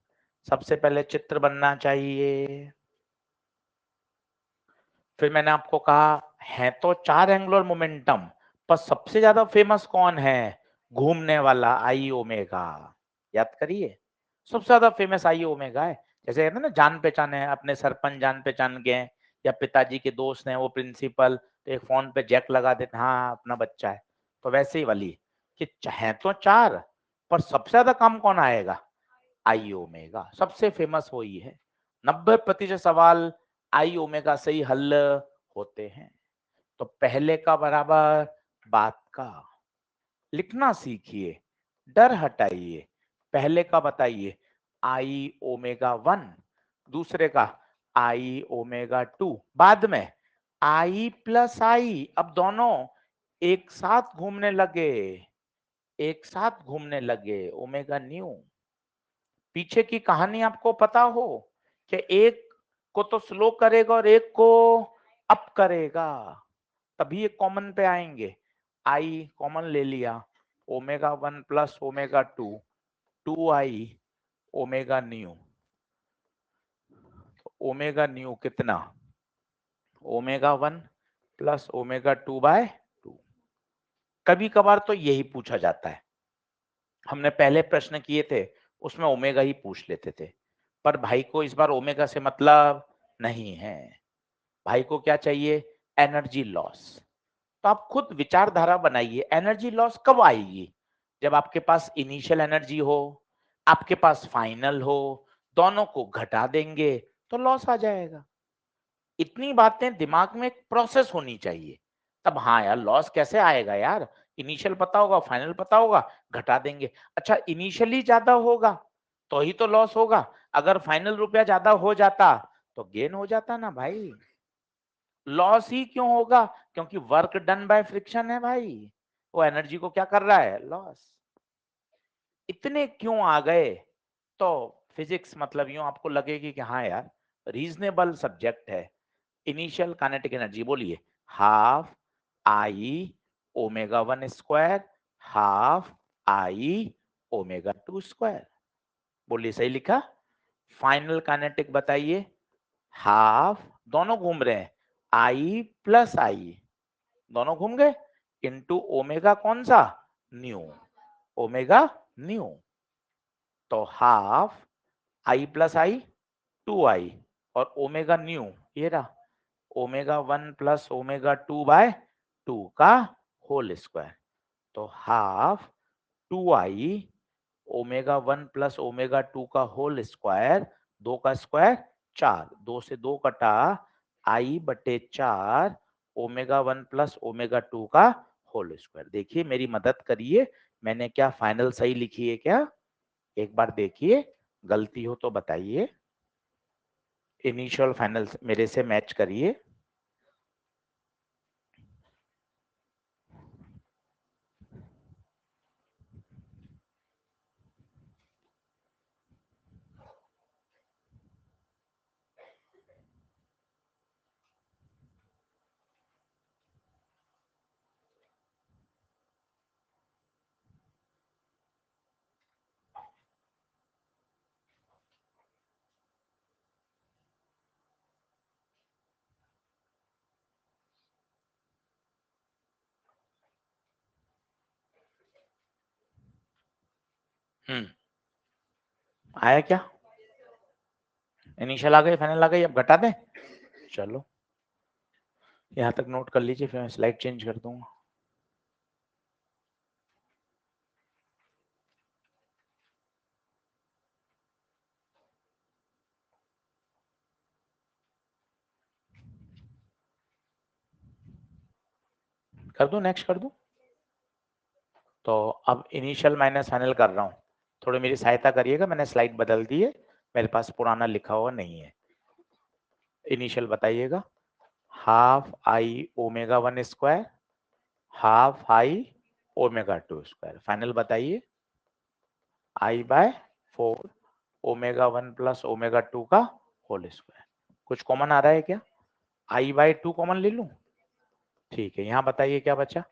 सबसे पहले चित्र बनना चाहिए। फिर मैंने आपको कहा है तो चार एंगुलर मोमेंटम, पर सबसे ज्यादा फेमस कौन है? घूमने वाला आई ओमेगा। याद करिए, सबसे ज्यादा फेमस आई ओमेगा है। जैसे कहते हैं ना जान पहचान है, अपने सरपंच जान पहचान के हैं, या पिताजी के दोस्त हैं वो प्रिंसिपल, तो एक फोन पे जैक लगा देते, हाँ अपना बच्चा है। तो वैसे ही वाली कि है तो चार, पर सबसे ज्यादा काम कौन आएगा? आई ओमेगा, सबसे फेमस वही है। 90% सवाल आई ओमेगा से ही हल होते हैं। तो पहले का बराबर बाद का लिखना सीखिए, डर हटाइए। पहले का बताइए आई ओमेगा 1, दूसरे का आई ओमेगा 2, बाद में आई प्लस आई। अब दोनों एक साथ घूमने लगे, एक साथ घूमने लगे, ओमेगा न्यू। पीछे की कहानी आपको पता हो कि एक को तो स्लो करेगा और एक को अप करेगा, तभी ये कॉमन पे आएंगे। आई कॉमन ले लिया, omega 1 plus omega 2, 2i omega new. Omega new कितना? Omega 1 plus omega 2/2। कभी कभार तो यही पूछा जाता है, हमने पहले प्रश्न किए थे उसमें ओमेगा ही पूछ लेते थे, पर भाई को इस बार ओमेगा से मतलब नहीं है, भाई को क्या चाहिए, एनर्जी लॉस। तो आप खुद विचारधारा बनाइए, एनर्जी लॉस कब आएगी, जब आपके पास इनिशियल एनर्जी हो, आपके पास फाइनल हो, दोनों को घटा देंगे तो लॉस आ जाएगा। इतनी बातें दिमाग में एक प्रोसेस होनी चाहिए, तब हाँ यार लॉस कैसे आएगा यार, इनिशियल पता होगा फाइनल पता होगा घटा देंगे। अच्छा इनिशियली ज्यादा होगा तो ही तो लॉस होगा, अगर फाइनल रुपया ज्यादा हो जाता तो गेन हो जाता ना भाई। लॉस ही क्यों होगा, क्योंकि वर्क डन बाय फ्रिक्शन है भाई, वो एनर्जी को क्या कर रहा है, लॉस। इतने क्यों आ गए, तो फिजिक्स मतलब यूं आपको लगेगी कि हाँ यार रीजनेबल सब्जेक्ट है। इनिशियल काइनेटिक एनर्जी बोलिए, half I omega 1 square half I omega 2 square. बोलिए सही लिखा। फाइनल काइनेटिक बताइए, हाफ, दोनों घूम रहे हैं, आई प्लस आई, दोनों घूम गए, इंटू ओमेगा कौन सा, न्यू, ओमेगा न्यू। तो half I plus I 2i और ओमेगा न्यू ये रहा, ओमेगा 1 प्लस ओमेगा 2/2 का होल स्क्वायर। तो half 2i omega 1 plus omega 2 का होल स्क्वायर, 2 का स्क्वायर 4, 2 से 2 कटा, i/4 ओमेगा 1 प्लस ओमेगा 2 का होल स्क्वायर। देखिए मेरी मदद करिए, मैंने क्या फाइनल सही लिखी है क्या, एक बार देखिए, गलती हो तो बताइए, इनिशियल फाइनल मेरे से मैच करिए। आया क्या, इनिशियल आ गई फाइनल आ गई, अब घटा दें, चलो यहाँ तक नोट कर लीजिए, फिर मैं स्लाइड चेंज कर दूंगा। कर दूं, नेक्स्ट कर दूं। तो अब इनिशियल माइनस फाइनल कर रहा हूँ, थोड़ी मेरी सहायता करिएगा, मैंने स्लाइड बदल दी है, मेरे पास पुराना लिखा हुआ नहीं है। इनिशियल बताइएगा, half I omega 1 square half I omega 2 square. Final बताइए, i/4 ओमेगा 1 प्लस ओमेगा 2 का होल स्क्वायर। कुछ कॉमन आ रहा है क्या, i/2 कॉमन ले लूं, ठीक है। यहाँ बताइए क्या बचा,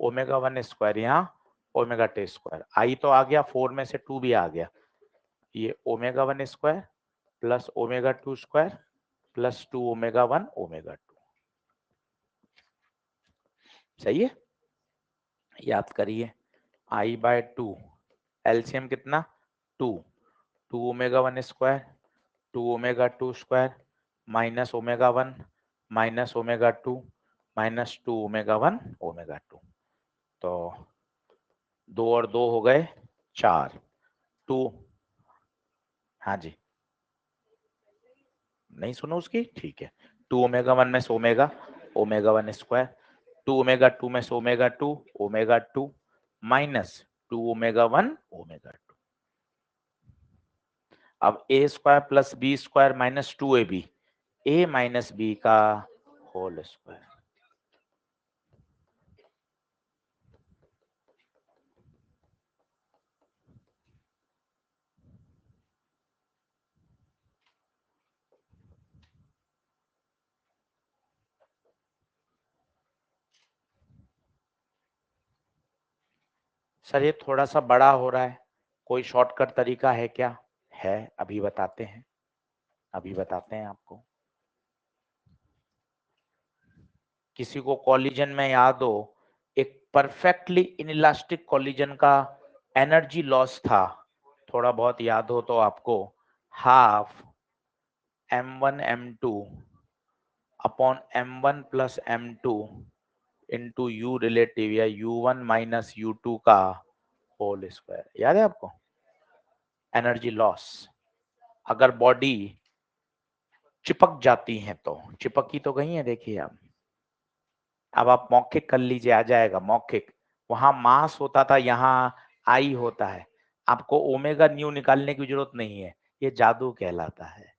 ओमेगा 1 स्क्वायर, यहाँ ओमेगा 2 स्क्वायर, आई तो आ गया, 4 में से 2 भी आ गया, ये omega 1 square plus omega 2 square plus 2 omega 1 omega 2, सही है। याद करिए, i/2 एलसीएम कितना, 2, 2 omega 1 square 2 omega 2 square minus omega 1 minus omega 2 माइनस 2 ओमेगा 1 ओमेगा 2। तो 2 और 2 हो गए 4, 2, हाँ जी, नहीं सुनो उसकी, ठीक है। 2 ओमेगा 1 में से ओमेगा ओमेगा 1 स्क्वायर, 2 ओमेगा 2 में से ओमेगा 2 ओमेगा 2 माइनस 2 ओमेगा 1 ओमेगा 2। अब a square plus b square minus 2ab, a minus b का होल स्क्वायर। सर ये थोड़ा सा बड़ा हो रहा है, कोई शॉर्टकट तरीका है क्या, है, अभी बताते हैं, अभी बताते हैं आपको। किसी को कॉलिजन में याद हो, एक परफेक्टली इनइलास्टिक कॉलिजन का एनर्जी लॉस था, थोड़ा बहुत याद हो तो आपको, half m1 m2 upon m1 plus m2 into u relative या u1 माइनस u2 का होल स्क्वायर, याद है आपको? एनर्जी लॉस, अगर बॉडी चिपक जाती है तो, चिपकी तो गई है देखिए आप। अब आप मौखिक कर लीजिए, आ जाएगा मौखिक। वहां मास होता था, यहाँ आई होता है। आपको ओमेगा न्यू निकालने की जरूरत नहीं है, ये जादू कहलाता है।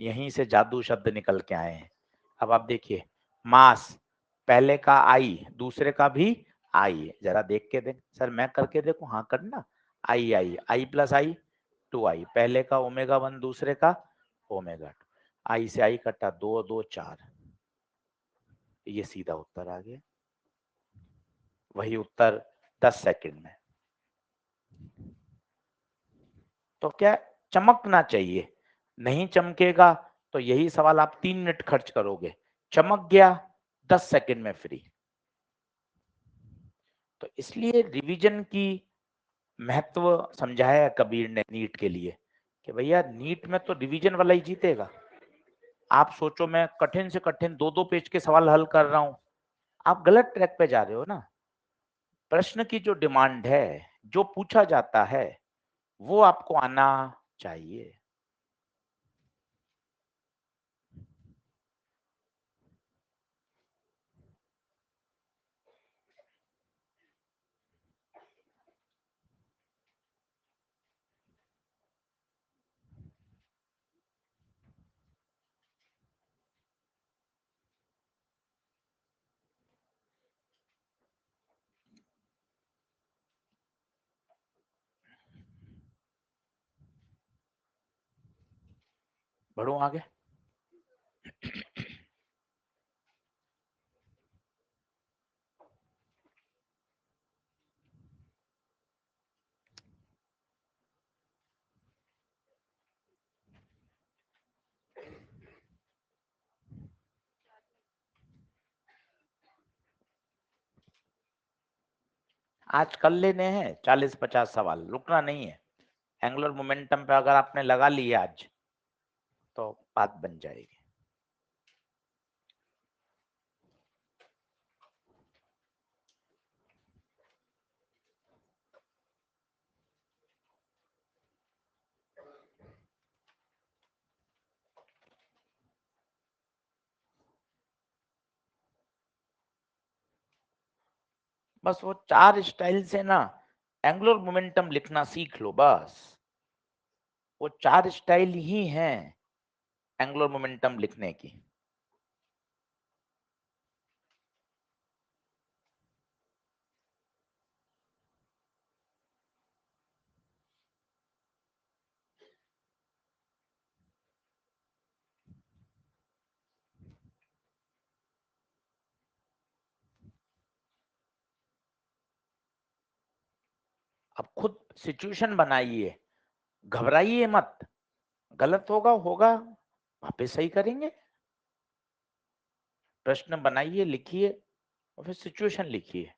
यहीं से जादू शब्द निकल के आए हैं। अब आप देखिए, मास पहले का आई, दूसरे का भी आई है। जरा देख के देख सर, मैं करके देखूं? हाँ करना। आई आई आई प्लस आई 2i, पहले का ओमेगा 1, दूसरे का ओमेगा 2। आई से आई कटा, 2 2 4, ये सीधा उत्तर आ गया। वही उत्तर 10 सेकंड में। तो क्या चमकना चाहिए, नहीं चमकेगा तो यही सवाल आप 3 मिनट खर्च करोगे, चमक गया 10 सेकंड में फ्री। तो इसलिए रिवीजन की महत्व समझाया कबीर ने नीट के लिए, कि भैया नीट में तो रिवीजन वाला ही जीतेगा। आप सोचो मैं कठिन से कठिन 2-2 पेज के सवाल हल कर रहा हूं, आप गलत ट्रैक पे जा रहे हो ना। प्रश्न की जो डिमांड है, जो पूछा जाता है, वो आपको आना चाहिए। बढ़ो आगे। आज कर लेने हैं 40-50 सवाल, रुकना नहीं है। एंगुलर मोमेंटम पे अगर आपने लगा लिया आज, तो बात बन जाएगी। बस वो 4 स्टाइल से ना एंगुलर मोमेंटम लिखना सीख लो बस। वो 4 स्टाइल ही हैं एंगुलर मोमेंटम लिखने की। अब खुद सिचुएशन बनाइए, घबराइए मत, गलत होगा होगा, वापस सही करेंगे। प्रश्न बनाइए, लिखिए और फिर सिचुएशन लिखिए।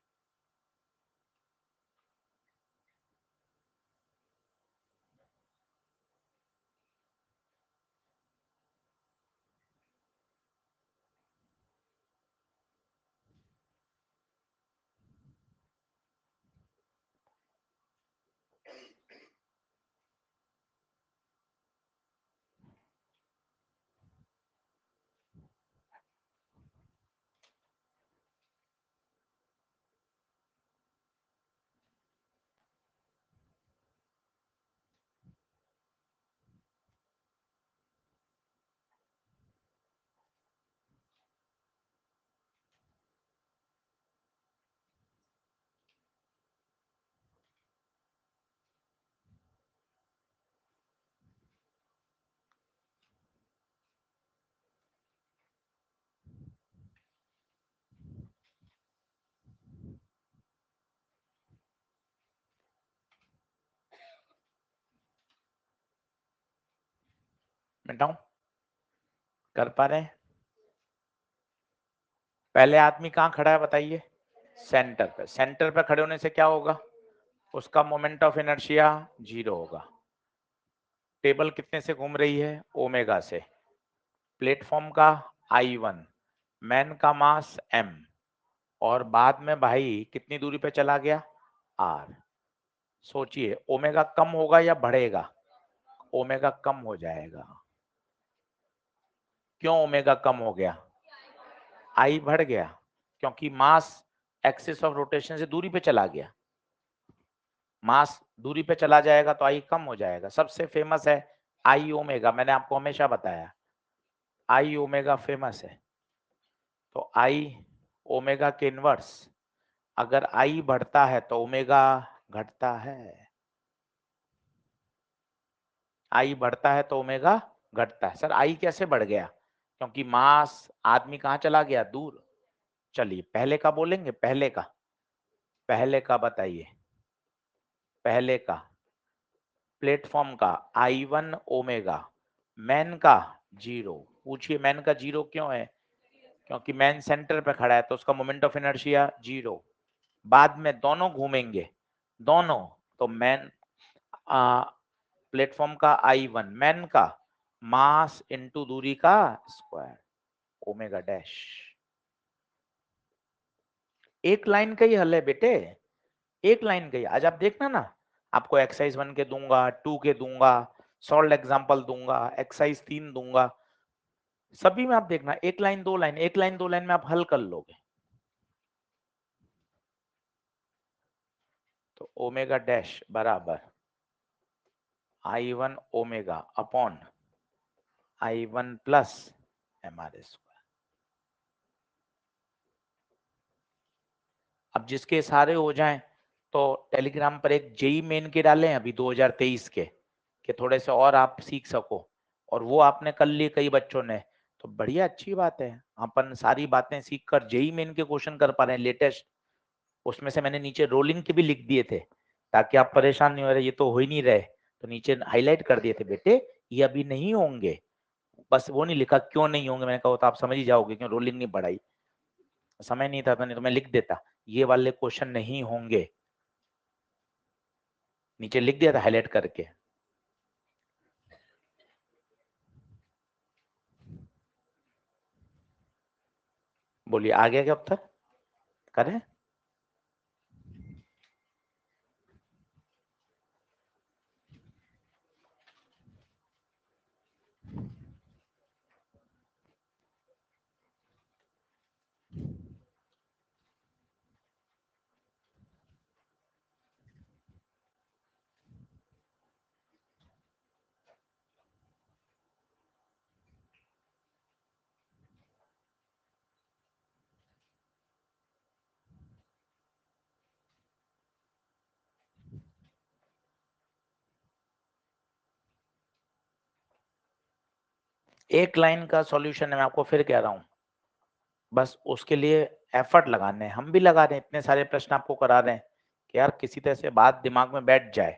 मिटाऊं? कर पा रहे हैं? पहले आदमी कहाँ खड़ा है बताइए? सेंटर पे। सेंटर पे खड़े होने से क्या होगा? उसका मोमेंट ऑफ इनर्शिया 0 होगा। टेबल कितने से घूम रही है? ओमेगा से। प्लेटफॉर्म का I1, मैन का मास m, और बाद में भाई कितनी दूरी पे चला गया? r। सोचिए ओमेगा कम होगा या बढ़ेगा? ओमेगा कम हो जाएगा। क्यों ओमेगा कम हो गया? I बढ़ गया, क्योंकि मास एक्सिस ऑफ रोटेशन से दूरी पे चला गया। मास दूरी पे चला जाएगा तो I कम हो जाएगा। सबसे फेमस है I ओमेगा, मैंने आपको हमेशा बताया I ओमेगा फेमस है। तो I ओमेगा के इनवर्स, अगर I बढ़ता है तो ओमेगा घटता है। I बढ़ता है तो ओमेगा घटता है। सर I कैसे बढ़ गया? क्योंकि मास, आदमी कहाँ चला गया? दूर। चलिए पहले का बोलेंगे, पहले का बताइए। पहले का प्लेटफॉर्म का I1 ओमेगा, मैन का 0। पूछिए मैन का 0 क्यों है? क्योंकि मैन सेंटर पे खड़ा है तो उसका मोमेंट ऑफ इनर्शिया 0। बाद में दोनों घूमेंगे, दोनों, तो मैन प्लेटफॉर्म का I1, मैन का मास इनटू दूरी का स्क्वायर, ओमेगा डैश। एक लाइन का ही हल है बेटे, एक लाइन का ही। आज आप देखना ना, आपको एक्सरसाइज 1 के दूंगा, 2 के दूंगा, सॉल्व एग्जांपल दूंगा, एक्सरसाइज 3 दूंगा, सभी में आप देखना एक लाइन दो लाइन, एक लाइन दो लाइन में आप हल कर लोगे। तो ओमेगा डैश बराबर I1 omega upon I1 plus MR²। अब जिसके सारे हो जाएं तो टेलीग्राम पर एक जेई मेन के डालें अभी 2023 के, कि थोड़े से और आप सीख सको। और वो आपने कर लिए कई बच्चों ने, तो बढ़िया अच्छी बात है। अपन सारी बातें सीख कर जेई मेन के क्वेश्चन कर पा रहे हैं लेटेस्ट। उसमें से मैंने नीचे रोलिंग के भी लिख दिए थे, ताकि आप परेशान नहीं हो रहे ये तो हो ही नहीं रहे, तो नीचे हाईलाइट कर दिए थे बेटे ये अभी नहीं होंगे। बस वो नहीं लिखा क्यों नहीं होंगे, मैंने कहा तो आप समझ ही जाओगे क्यों रोलिंग नहीं पढ़ाई। समय नहीं था तो नहीं तो मैं लिख देता ये वाले क्वेश्चन नहीं होंगे, नीचे लिख दिया था हाईलाइट करके। बोलिए आ गया क्या उत्तर? करें? एक लाइन का सॉल्यूशन है, मैं आपको फिर कह रहा हूं, बस उसके लिए एफर्ट लगाने हैं, हम भी लगा रहे हैं, इतने सारे प्रश्न आपको करा रहे हैं कि यार किसी तरह से बात दिमाग में बैठ जाए,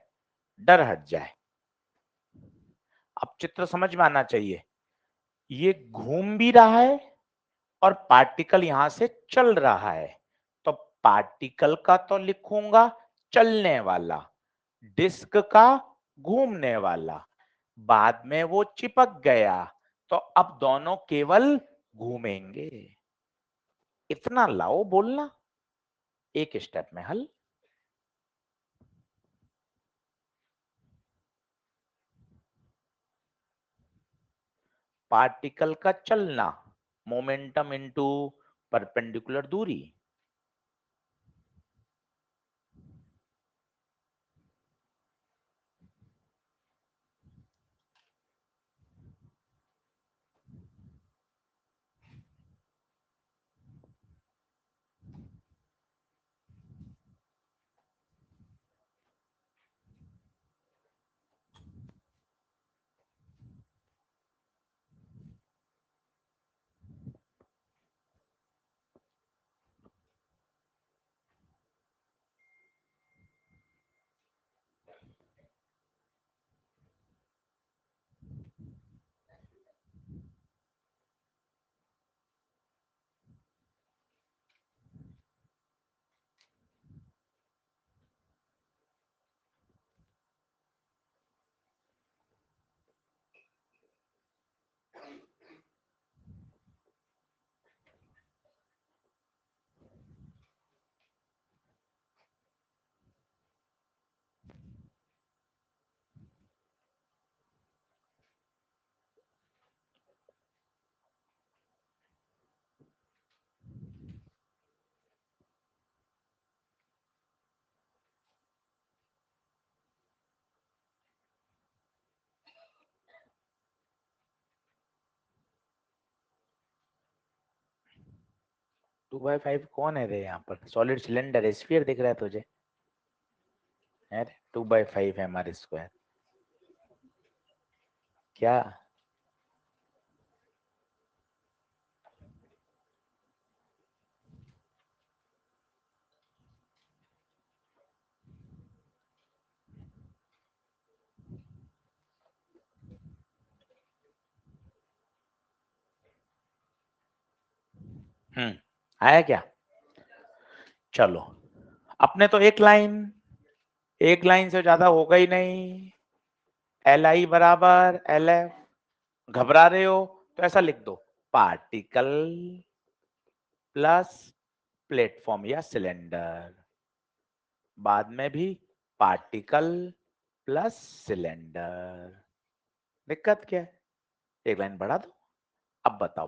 डर हट जाए। अब चित्र समझ में आना चाहिए, ये घूम भी रहा है और पार्टिकल यहां से चल रहा है, तो पार्टिकल का तो लिखूंगा चलने वाला, डिस्क का घूमने वाला, बाद में वो चिपक गया तो अब दोनों केवल घूमेंगे। इतना लाओ बोलना, एक स्टेप में हल। पार्टिकल का चलना, मोमेंटम इनटू परपेंडिकुलर दूरी। 2/5 कौन है रे यहाँ पर? सॉलिड सिलेंडर, स्फीयर दिख रहा है तुझे? अरे 2/5 है हमारे स्क्वायर। क्या? आया क्या? चलो, अपने तो एक लाइन से ज्यादा होगा ही नहीं। Li बराबर LF। घबरा रहे हो तो ऐसा लिख दो, पार्टिकल प्लस प्लेटफॉर्म या सिलेंडर। बाद में भी पार्टिकल प्लस सिलेंडर। दिक्कत क्या है? एक लाइन बढ़ा दो। अब बताओ,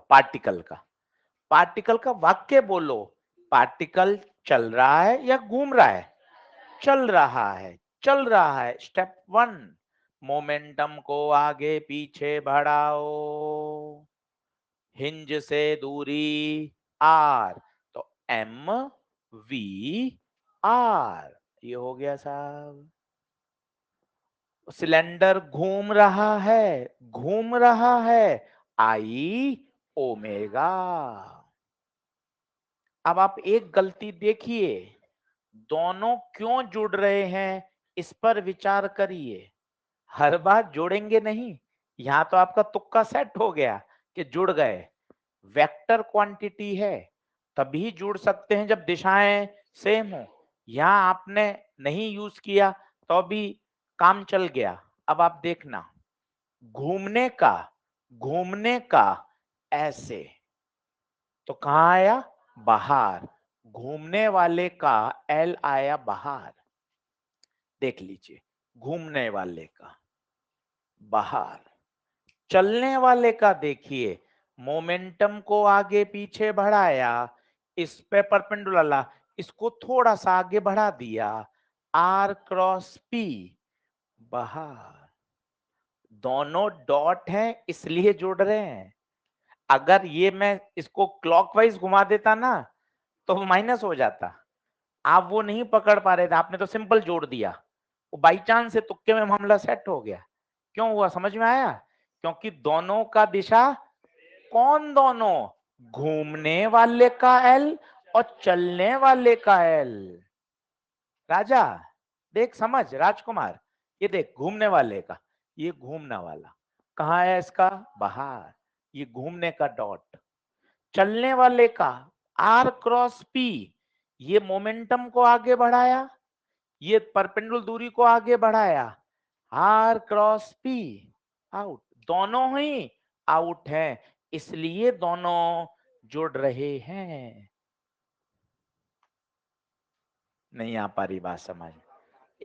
पार्टिकल का वाक्य बोलो। पार्टिकल चल रहा है या घूम रहा है? चल रहा है, चल रहा है। स्टेप 1, मोमेंटम को आगे पीछे बढ़ाओ। हिंज से दूरी r, तो m v r, ये हो गया साहब। सिलेंडर घूम रहा है, आई ओमेगा। अब आप एक गलती देखिए, दोनों क्यों जुड़ रहे हैं इस पर विचार करिए। हर बार जोड़ेंगे नहीं, यहां तो आपका तुक्का सेट हो गया कि जुड़ गए। वेक्टर क्वांटिटी है, तभी जुड़ सकते हैं जब दिशाएं सेम हो। यहां आपने नहीं यूज किया तो भी काम चल गया। अब आप देखना, घूमने का ऐसे, तो कहां आया? बाहर। घूमने वाले का L आया बाहर। देख लीजिए, घूमने वाले का बाहर, चलने वाले का देखिए, मोमेंटम को आगे पीछे बढ़ाया, इस पे परपेंडिकुलर, इसको थोड़ा सा आगे बढ़ा दिया, R क्रॉस P बाहर। दोनों डॉट हैं इसलिए जुड़ रहे हैं। अगर ये मैं इसको क्लॉकवाइज घुमा देता ना तो वो माइनस हो जाता। आप वो नहीं पकड़ पा रहे थे, आपने तो सिंपल जोड़ दिया, वो बाई चांस से तुक्के में मामला सेट हो गया। क्यों हुआ समझ में आया? क्योंकि दोनों का दिशा, कौन दोनों? घूमने वाले का L और चलने वाले का L। राजा देख, समझ राजकुमार, ये देख घूमने वाले का, ये घूमना वाला कहाँ है इसका? बाहर। ये घूमने का डॉट, चलने वाले का R क्रॉस P, ये मोमेंटम को आगे बढ़ाया, ये परपेंडिकुलर दूरी को आगे बढ़ाया, R क्रॉस P आउट। दोनों ही आउट हैं, इसलिए दोनों जुड़ रहे हैं। नहीं आ पा रही बात समझ?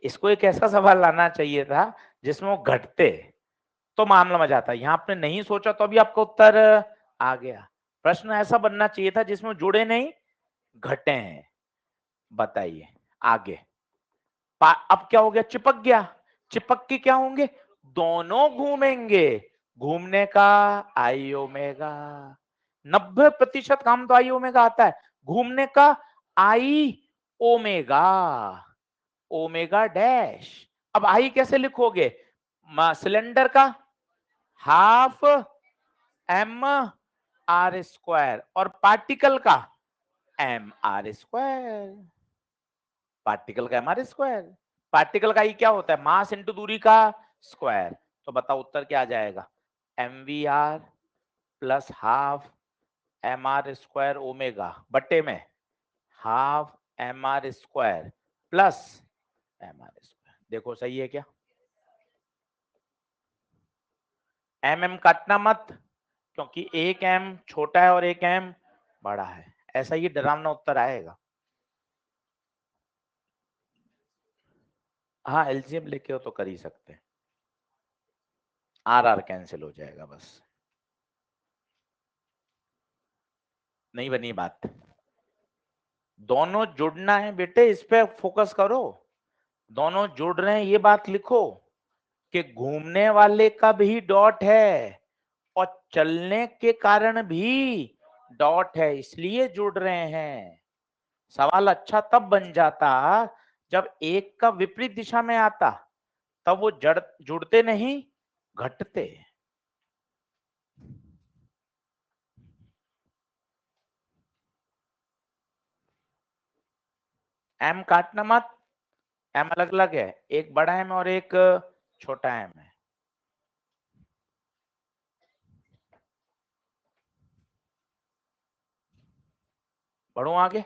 इसको एक ऐसा सवाल लाना चाहिए था जिसमें वो घटते तो मामला में जाता। यहाँ आपने नहीं सोचा तो भी आपका उत्तर आ गया। प्रश्न ऐसा बनना चाहिए था जिसमें जुड़े नहीं, घटे हैं। बताइए आगे। अब क्या हो गया? चिपक गया। चिपक के क्या होंगे? दोनों घूमेंगे। घूमने का आई ओमेगा, 90% काम तो आई ओमेगा आता है। घूमने का आई ओमेगा, ओमेगा डैश। अब आई कैसे लिखोगे? सिलेंडर का हाफ एम आर स्क्वायर और पार्टिकल का एम आर स्क्वायर। पार्टिकल का एम आर स्क्वायर, पार्टिकल का ही क्या होता है? मास इंटू दूरी का स्क्वायर। तो बताओ उत्तर क्या आ जाएगा? M V R plus half M are square omega बट्टे में half M are square plus M R square. देखो सही है क्या? एम काटना मत, क्योंकि एक एम छोटा है और एक एम बड़ा है। ऐसा ही डरावना उत्तर आएगा। हाँ एलसीएम लेके हो तो कर ही सकते हैं, आर आर कैंसिल हो जाएगा बस। नहीं बनी बात। दोनों जुड़ना है बेटे, इस पे फोकस करो। दोनों जुड़ रहे हैं, ये बात लिखो कि घूमने वाले का भी डॉट है और चलने के कारण भी डॉट है इसलिए जुड़ रहे हैं। सवाल अच्छा तब बन जाता जब एक का विपरीत दिशा में आता, तब वो जुड़ते नहीं, घटते। एम काटना मत, एम अलग अलग है, एक बड़ा एम और एक छोटा एम है। बढ़ो आगे।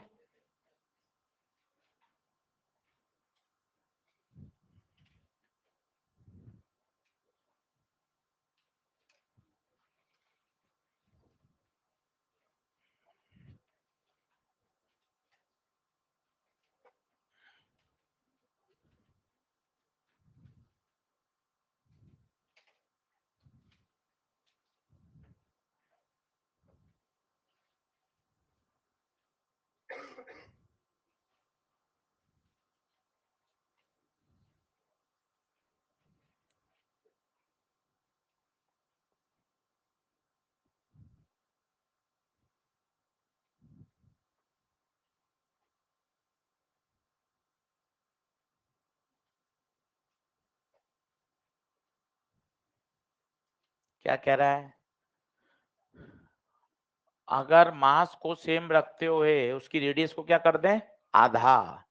क्या कह रहा है? अगर मास को सेम रखते हुए उसकी रेडियस को क्या कर दें, आधा,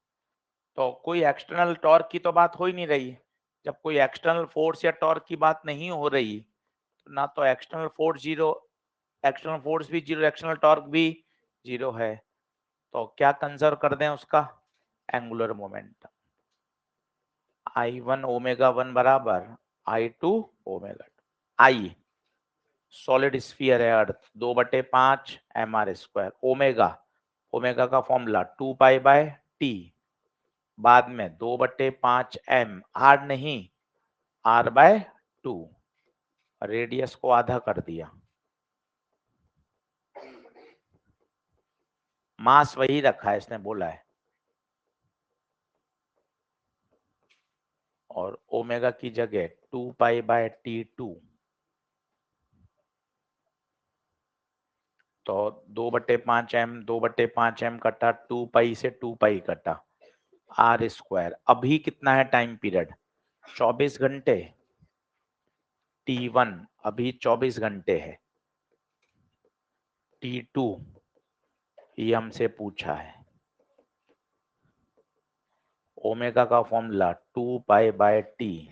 तो कोई एक्सटर्नल टॉर्क की तो बात हो ही नहीं रही। जब कोई एक्सटर्नल फोर्स या टॉर्क की बात नहीं हो रही, तो ना तो external force zero, external force भी जीरो, एक्सटर्नल टॉर्क भी जीरो है, तो क्या कंजर्व कर दें उसका, एंगुलर मोमेंटम। I1 ओमेगा 1 बराबर I2 ओमेगा 2। आई सॉलिड स्फीयर है अर्थ, 2/5 mr²। ओमेगा, ओमेगा का फॉर्मूला 2π/t, बाद में 2/5 m, r नहीं r/2, रेडियस को आधा कर दिया। मास वही रखा है, इसने बोला है, और ओमेगा की जगह 2π/t2, तो 2/5 m, 2/5 m कटा, 2π से 2π कटा, r²। अभी कितना है टाइम पीरियड, 24 घंटे। T1 अभी 24 घंटे है। T2 ये हमसे पूछा है। ओमेगा का फॉर्मूला 2π/t,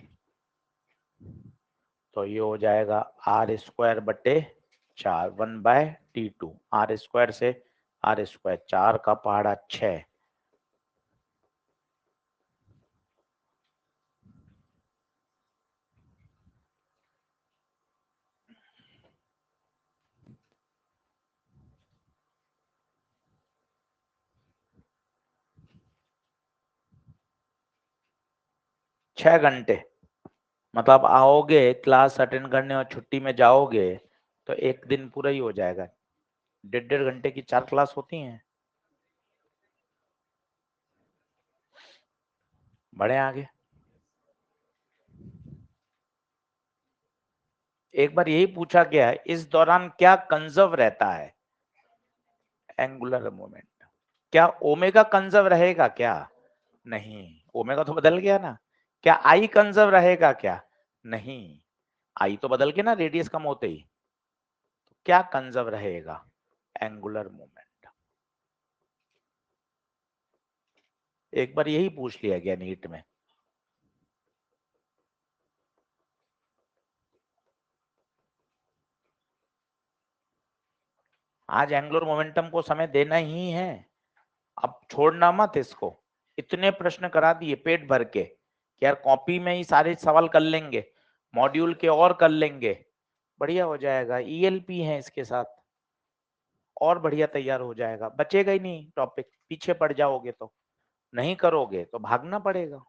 तो ये हो जाएगा r²/4, 1/t2, r² से r², 4 का पहाड़ा 6, 6 घंटे। मतलब आओगे क्लास अटेंड करने और छुट्टी में जाओगे तो एक दिन पूरा ही हो जाएगा। 1.5 घंटे की 4 क्लास होती हैं। बढ़े आगे। एक बार यही पूछा गया है, इस दौरान क्या कंजर्व रहता है, एंगुलर मोमेंट। क्या ओमेगा कंजर्व रहेगा क्या, नहीं, ओमेगा तो बदल गया ना। क्या आई कंजर्व रहेगा क्या, नहीं, आई तो बदल के ना रेडियस कम होते ही। तो क्या कंजर्व रहेगा, एंगुलर मोमेंट। एक बार यही पूछ लिया गया नीट में। आज एंगुलर मोमेंटम को समय देना ही है, अब छोड़ना मत इसको। इतने प्रश्न करा दिए पेट भर के कि यार कॉपी में ही सारे सवाल कर लेंगे, मॉड्यूल के और कर लेंगे, बढ़िया हो जाएगा। ईएलपी है इसके साथ, और बढ़िया तैयार हो जाएगा, बचेगा ही नहीं टॉपिक। पीछे पड़ जाओगे तो, नहीं करोगे तो भागना पड़ेगा।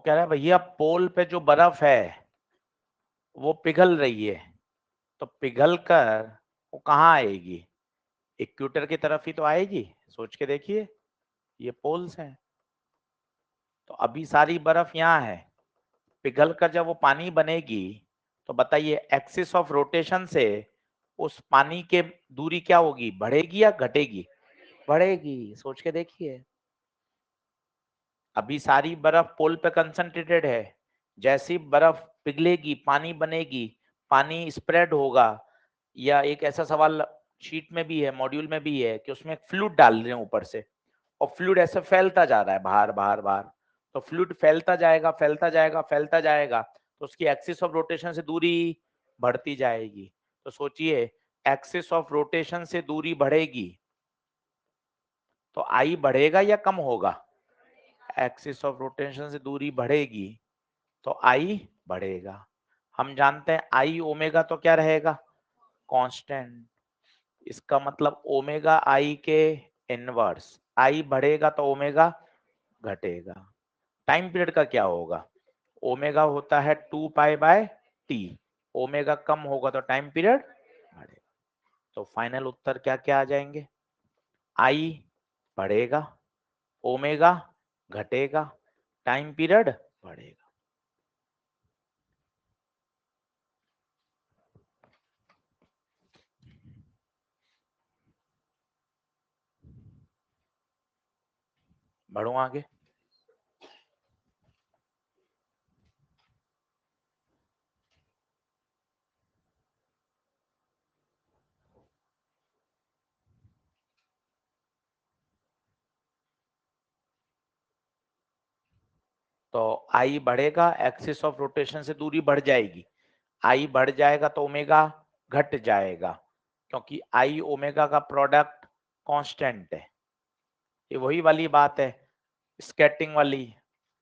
कह रहा है भैया पोल पे जो बर्फ है वो पिघल रही है, तो पिघल कर वो कहाँ आएगी? इक्वेटर की तरफ ही तो आएगी। सोच के देखिए, ये पोल्स हैं, तो अभी सारी बर्फ यहाँ है, पिघल कर जब वो पानी बनेगी तो बताइए एक्सिस ऑफ रोटेशन से उस पानी के दूरी क्या होगी, बढ़ेगी या घटेगी? बढ़ेगी। सोच के देखिए, अभी सारी बर्फ पोल पे कंसंट्रेटेड है, जैसी बर्फ पिघलेगी, पानी बनेगी, पानी स्प्रेड होगा। या एक ऐसा सवाल शीट में भी है, मॉड्यूल में भी है कि उसमें फ्लूइड डाल रहे हैं ऊपर से, और फ्लूइड ऐसे फैलता जा रहा है बाहर बाहर बाहर, तो फ्लूइड फैलता जाएगा फैलता जाएगा फैलता जाएगा, तो उसकी एक्सिस ऑफ रोटेशन से दूरी बढ़ती जाएगी। तो सोचिए, एक्सिस ऑफ रोटेशन से दूरी बढ़ेगी तो आई बढ़ेगा या कम होगा? एक्सिस ऑफ रोटेशन से दूरी बढ़ेगी तो आई बढ़ेगा। हम जानते हैं आई ओमेगा तो क्या रहेगा? कांस्टेंट। इसका मतलब ओमेगा आई के इनवर्स, आई बढ़ेगा तो ओमेगा घटेगा। टाइम पीरियड का क्या होगा? ओमेगा होता है 2 पाई/टी, ओमेगा कम होगा तो टाइम पीरियड बढ़ेगा। तो फाइनल उत्तर क्या क्या आ जाएंगे? आई बढ़ेगा, ओमेगा घटेगा, टाइम पीरियड बढ़ेगा। बढ़ो आगे। तो आई बढ़ेगा, एक्सिस ऑफ रोटेशन से दूरी बढ़ जाएगी, आई बढ़ जाएगा तो ओमेगा घट जाएगा, क्योंकि आई ओमेगा का प्रोडक्ट कांस्टेंट है। ये वही वाली बात है, स्केटिंग वाली,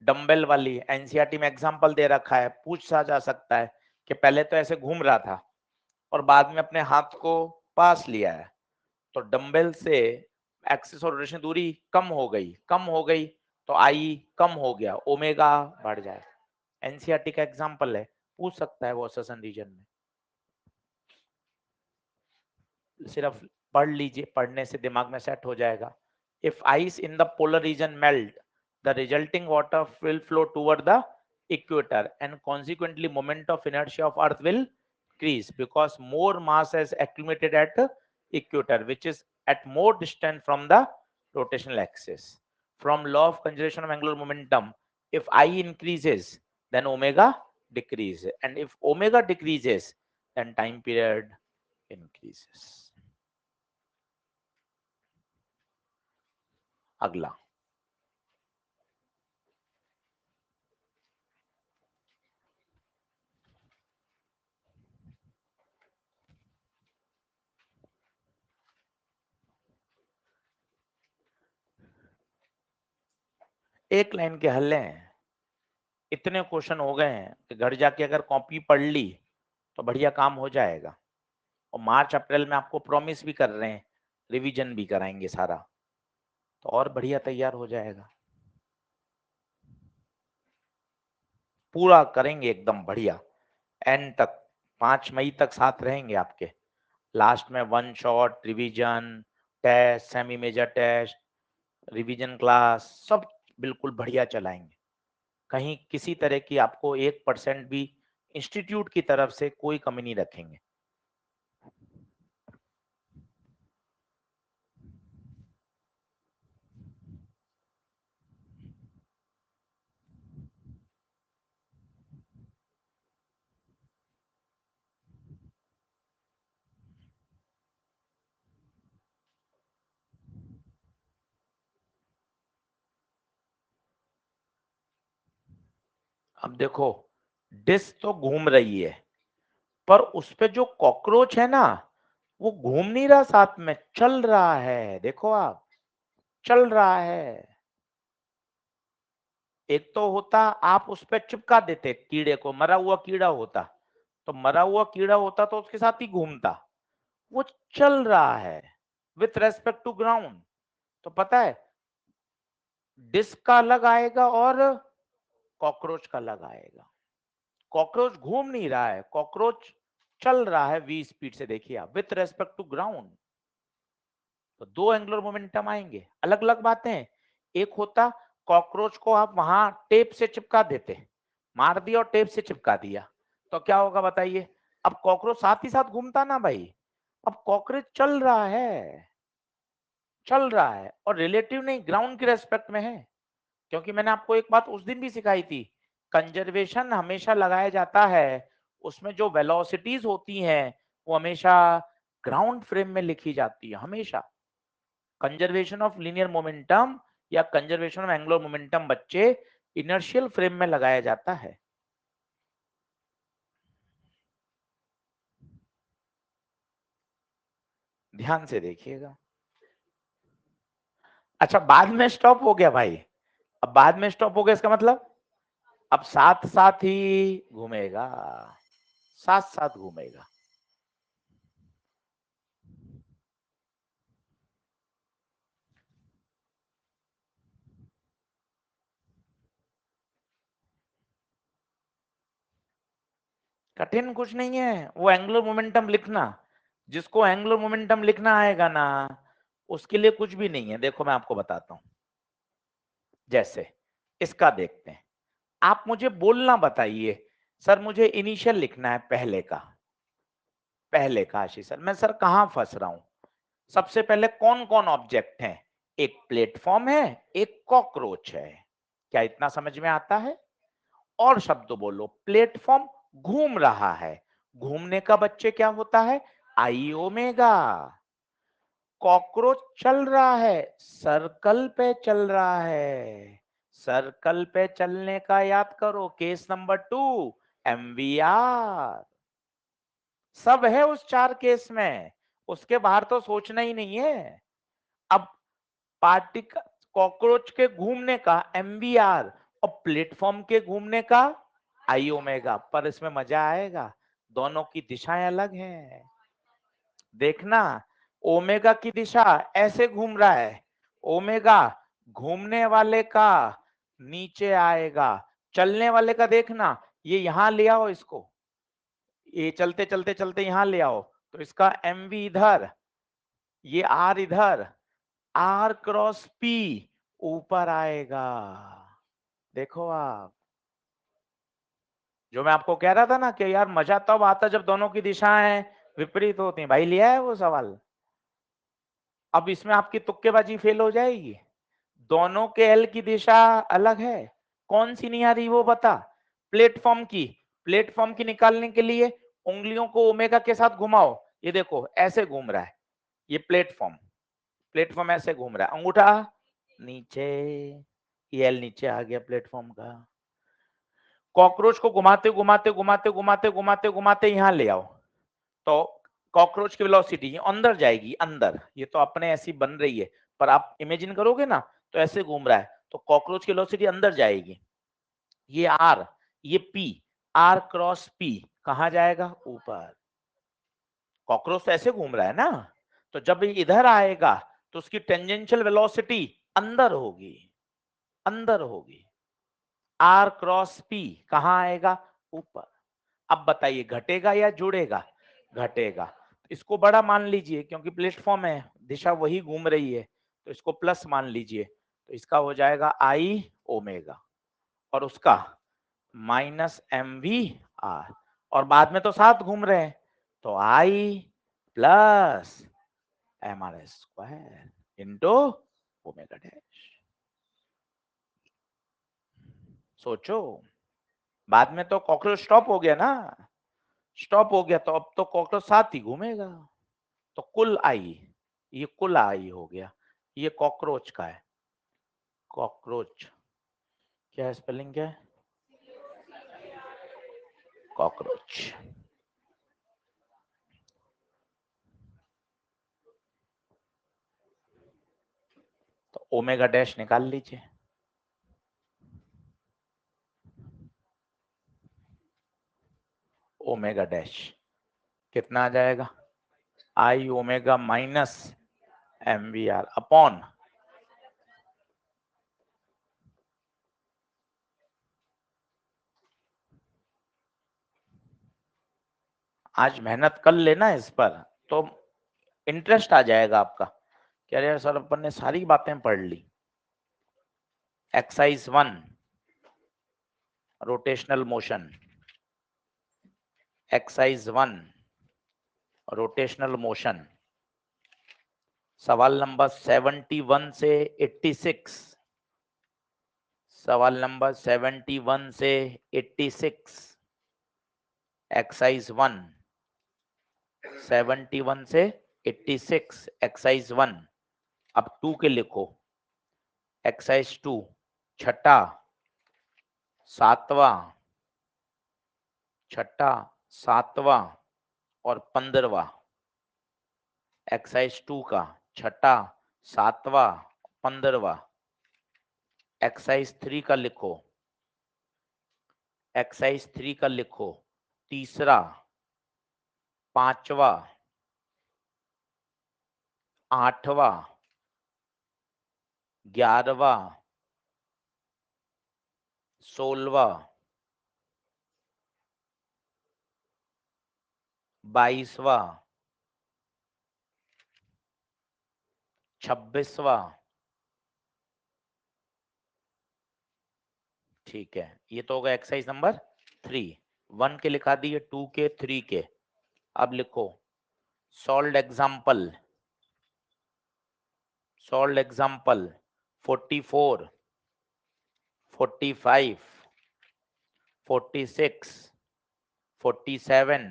डंबल वाली, एनसीईआरटी में एग्जांपल दे रखा है, पूछा जा सकता है कि पहले तो ऐसे घूम रहा था और बाद में अपने हाथ को पास लिया है, तो डंबल से एक्सिस और रोटेशन दूरी कम हो गई तो आई कम हो गया, ओमेगा बढ़ जाए। एनसीईआरटी का एग्जांपल है, पूछ सकता है वो सेशन रीजन में। सिर्फ पढ़ लीजिए, पढ़ने से दिमाग में सेट हो जाएगा। If ice in the polar region melt, the resulting water will flow toward the equator and consequently moment of inertia of earth will increase because more mass has accumulated at equator which is at more distance from the rotational axis. From law of conservation of angular momentum, if I increases then omega decreases, and if omega decreases then time period increases. अगला, एक line के हल हैं, इतने question हो गए हैं कि घर जाके अगर कॉपी पढ़ ली तो बढ़िया काम हो जाएगा। और मार्च अप्रैल में आपको प्रॉमिस भी कर रहे हैं, रिवीजन भी कराएंगे सारा, तो और बढ़िया तैयार हो जाएगा। पूरा करेंगे एकदम बढ़िया, एंड तक 5 मई तक साथ रहेंगे आपके। लास्ट में one shot, revision, test, semi major test, revision class, सब बिल्कुल बढ़िया चलाएंगे। कहीं किसी तरह की आपको 1% भी इंस्टीट्यूट की तरफ से कोई कमी नहीं रखेंगे। अब देखो, डिस्क तो घूम रही है, पर उस पे जो कॉकरोच है ना, वो घूम नहीं रहा, साथ में चल रहा है। देखो आप, चल रहा है। एक तो होता आप उस पे चिपका देते कीड़े को, मरा हुआ कीड़ा होता, तो मरा हुआ कीड़ा होता तो उसके साथ ही घूमता। वो चल रहा है विथ रेस्पेक्ट टू ग्राउंड। तो पता है, डिस्क का अलग आएगा और कॉकरोच का अलग आएगा। कॉकरोच घूम नहीं रहा है, कॉकरोच चल रहा है v स्पीड से, देखिए आप, विथ रेस्पेक्ट टू ग्राउंड। तो दो एंगुलर मोमेंटम आएंगे, अलग अलग बातें हैं। एक होता कॉकरोच को आप वहां टेप से चिपका देते, मार दिया और टेप से चिपका दिया, तो क्या होगा बताइए। अब कॉकरोच साथ ही साथ घूमता ना भाई, अब कॉकरोच चल रहा है, चल रहा है, और रिलेटिव नहीं, ग्राउंड की रेस्पेक्ट में है। क्योंकि मैंने आपको एक बात उस दिन भी सिखाई थी, कंजर्वेशन हमेशा लगाया जाता है, उसमें जो वेलोसिटीज होती हैं वो हमेशा ग्राउंड फ्रेम में लिखी जाती है, हमेशा। कंजर्वेशन ऑफ लीनियर मोमेंटम या कंजर्वेशन ऑफ एंगुलर मोमेंटम बच्चे इनर्शियल फ्रेम में लगाया जाता है। ध्यान से देखिएगा। अच्छा, बाद में स्टॉप हो गया भाई, अब बाद में स्टॉप हो गया, इसका मतलब अब साथ साथ ही घूमेगा, साथ साथ घूमेगा। कठिन कुछ नहीं है, वो एंगुलर मोमेंटम लिखना, जिसको एंगुलर मोमेंटम लिखना आएगा ना, उसके लिए कुछ भी नहीं है। देखो मैं आपको बताता हूं, जैसे इसका देखते हैं। आप मुझे बोलना बताइए, सर मुझे इनिशियल लिखना है पहले का, पहले का आशीष सर, मैं सर कहां फंस रहा हूं। सबसे पहले कौन कौन ऑब्जेक्ट है, एक प्लेटफॉर्म है, एक कॉकरोच है, क्या इतना समझ में आता है। और शब्द बोलो, प्लेटफॉर्म घूम रहा है, घूमने का बच्चे क्या होता है, आई ओमेगा। कॉकरोच चल रहा है, सर्कल पे चल रहा है, सर्कल पे चलने का याद करो, केस नंबर 2 एमवीआर। सब है उस 4 केस में, उसके बाहर तो सोचना ही नहीं है। अब पार्टिकल, कॉकरोच के घूमने का एमवीआर और प्लेटफॉर्म के घूमने का आई ओमेगा, पर इसमें मजा आएगा, दोनों की दिशाएं अलग हैं। देखना, ओमेगा की दिशा ऐसे घूम रहा है, ओमेगा घूमने वाले का नीचे आएगा, चलने वाले का देखना, ये यहां ले आओ इसको, ये चलते चलते चलते यहां ले आओ, तो इसका एम वी इधर, ये आर इधर, आर क्रॉस पी ऊपर आएगा। देखो आप, जो मैं आपको कह रहा था ना कि यार मजा तब आता जब दोनों की दिशाएं विपरीत होती हैं, भाई लिया है वो सवाल। अब इसमें आपकी तुक्केबाजी फेल हो जाएगी, दोनों के एल की दिशा अलग है, कौन सी नहीं आ रही वो बता। प्लेटफॉर्म की, प्लेटफॉर्म की निकालने के लिए उंगलियों को ओमेगा के साथ घुमाओ, ये देखो ऐसे घूम रहा है, ये प्लेटफॉर्म, प्लेटफॉर्म ऐसे घूम रहा है, अंगूठा नीचे, ये एल नीचे आ गया प्लेटफॉर्म का। कॉकरोच को घुमाते घुमाते घुमाते घुमाते घुमाते घुमाते यहां ले आओ, तो कॉकरोच की वेलोसिटी अंदर जाएगी, अंदर, ये तो अपने ऐसी बन रही है, पर आप इमेजिन करोगे ना तो ऐसे घूम रहा है, तो कॉकरोच की वेलोसिटी अंदर जाएगी, ये आर, ये पी, आर क्रॉस पी कहां जाएगा, ऊपर। कॉकरोच तो ऐसे घूम रहा है ना, तो जब ये इधर आएगा तो उसकी टेंजेंशियल वेलोसिटी अंदर होगी, अंदर होगी, आर क्रॉस पी कहां आएगा, ऊपर। अब बताइए घटेगा या जुड़ेगा, घटेगा। इसको बड़ा मान लीजिए क्योंकि प्लेटफॉर्म है, दिशा वही घूम रही है, तो इसको प्लस मान लीजिए, तो इसका हो जाएगा आई ओमेगा, और उसका माइनस एम वी आर, और बाद में तो साथ घूम रहे हैं, तो I plus M R square into omega dash. सोचो, बाद में तो कॉकरोच स्टॉप हो गया ना, स्टॉप हो गया, तो अब तो कॉकरोच साथ ही घूमेगा, तो कुल आई, ये कुल आई हो गया, ये कॉकरोच का है, कॉकरोच, क्या है स्पेलिंग, क्या है, कॉकरोच। तो ओमेगा डैश निकाल लीजिए, ओमेगा डैश कितना आ जाएगा, I omega minus M V R upon आज मेहनत कर लेना इस पर तो इंटरेस्ट आ जाएगा आपका कि अरे यार सर अपन ने सारी बातें पढ़ ली। Exercise 1 rotational motion, exercise 1 rotational motion, सवाल नंबर 71 से 86, सवाल नंबर 71 से 86, एक्सरसाइज 1 71 से 86, एक्सरसाइज 1। अब 2 के लिखो, एक्सरसाइज 2 छठा, सातवां, छठा, सातवां और 15वां। एक्सरसाइज 2 का छठा, सातवां, 15वां। एक्सरसाइज 3 का लिखो, एक्सरसाइज 3 का लिखो तीसरा, पांचवा, आठवां, 11वां, 16वां, 22वां, 26वां। ठीक है, ये तो होगा एक्सरसाइज नंबर 3। 1 के लिखा दिए, 2 के, 3 के। अब लिखो सॉल्व एग्जाम्पल, सॉल्व एग्जाम्पल 44, 45, 46, 47,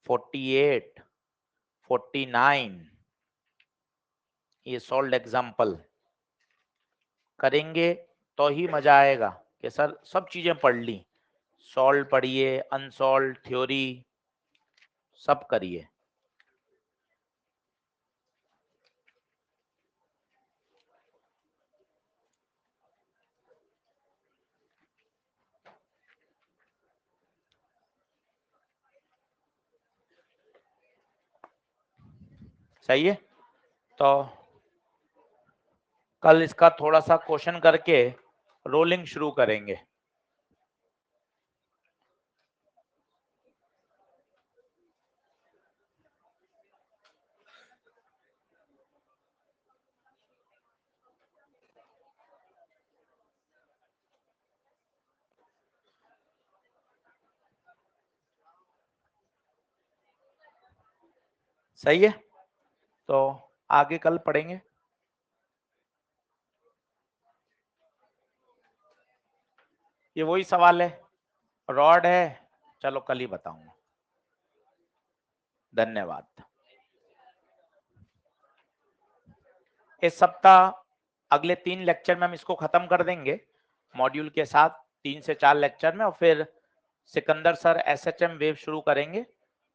48, 49। ये सॉल्व एग्जाम्पल करेंगे तो ही मजा आएगा कि सर सब चीजें पढ़ ली, सॉल्व पढ़िए, अनसॉल्व, थ्योरी सब करिए। सही है, तो कल इसका थोड़ा सा क्वेश्चन करके रोलिंग शुरू करेंगे। सही है, तो आगे कल पढ़ेंगे। ये वही सवाल है, रॉड है, चलो कल ही बताऊंगा। धन्यवाद। इस सप्ताह अगले 3 लेक्चर में हम इसको खत्म कर देंगे मॉड्यूल के साथ, 3 से 4 लेक्चर में, और फिर सिकंदर सर एसएचएम वेव शुरू करेंगे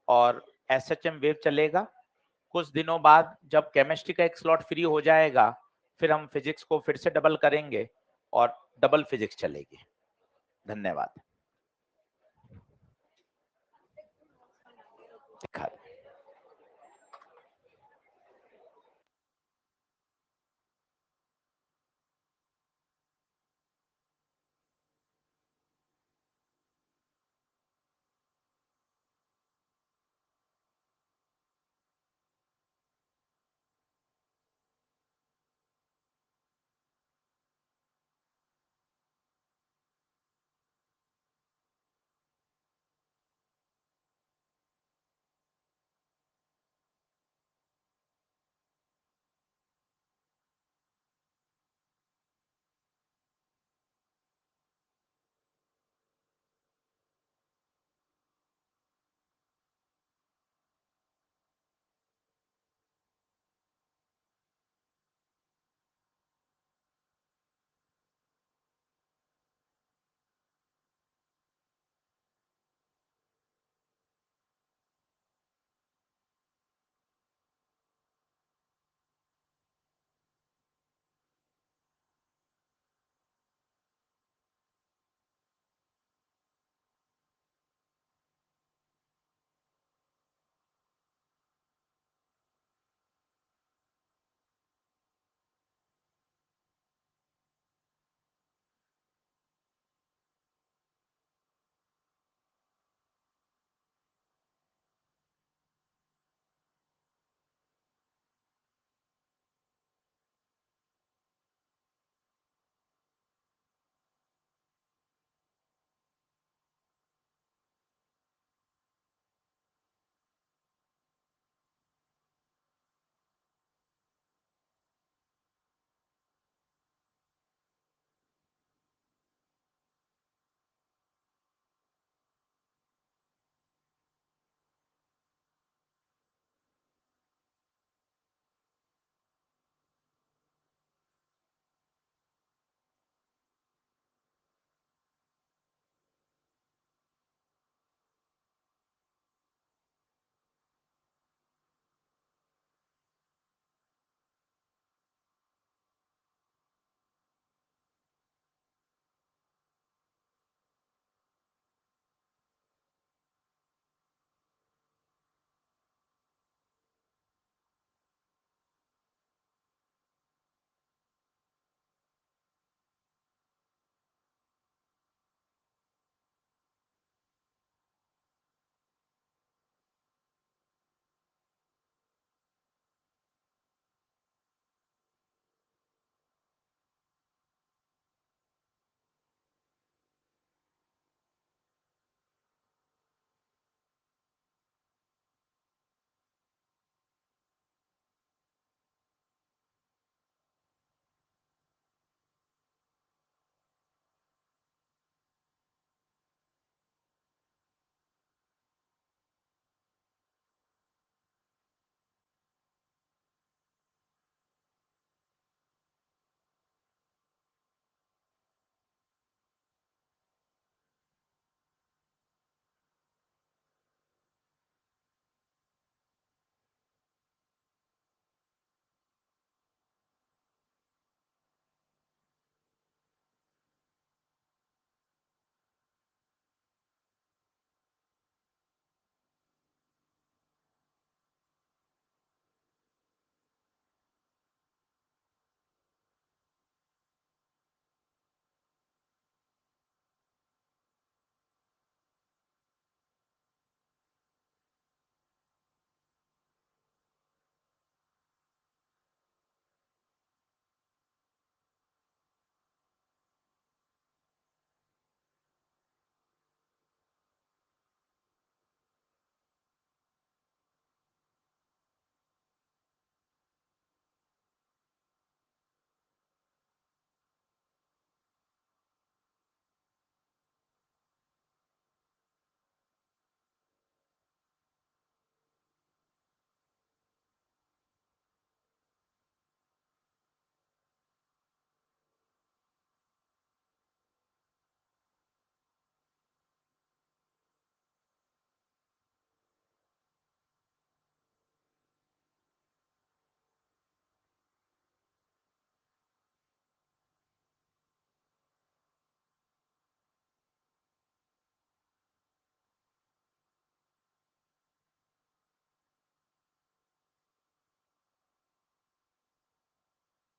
और एसएचएम वेव चलेगा। कुछ दिनों बाद जब केमिस्ट्री का एक स्लॉट फ्री हो जाएगा, फिर हम फिजिक्स को फिर से डबल करेंगे और डबल फिजिक्स चलेगी। धन्यवाद।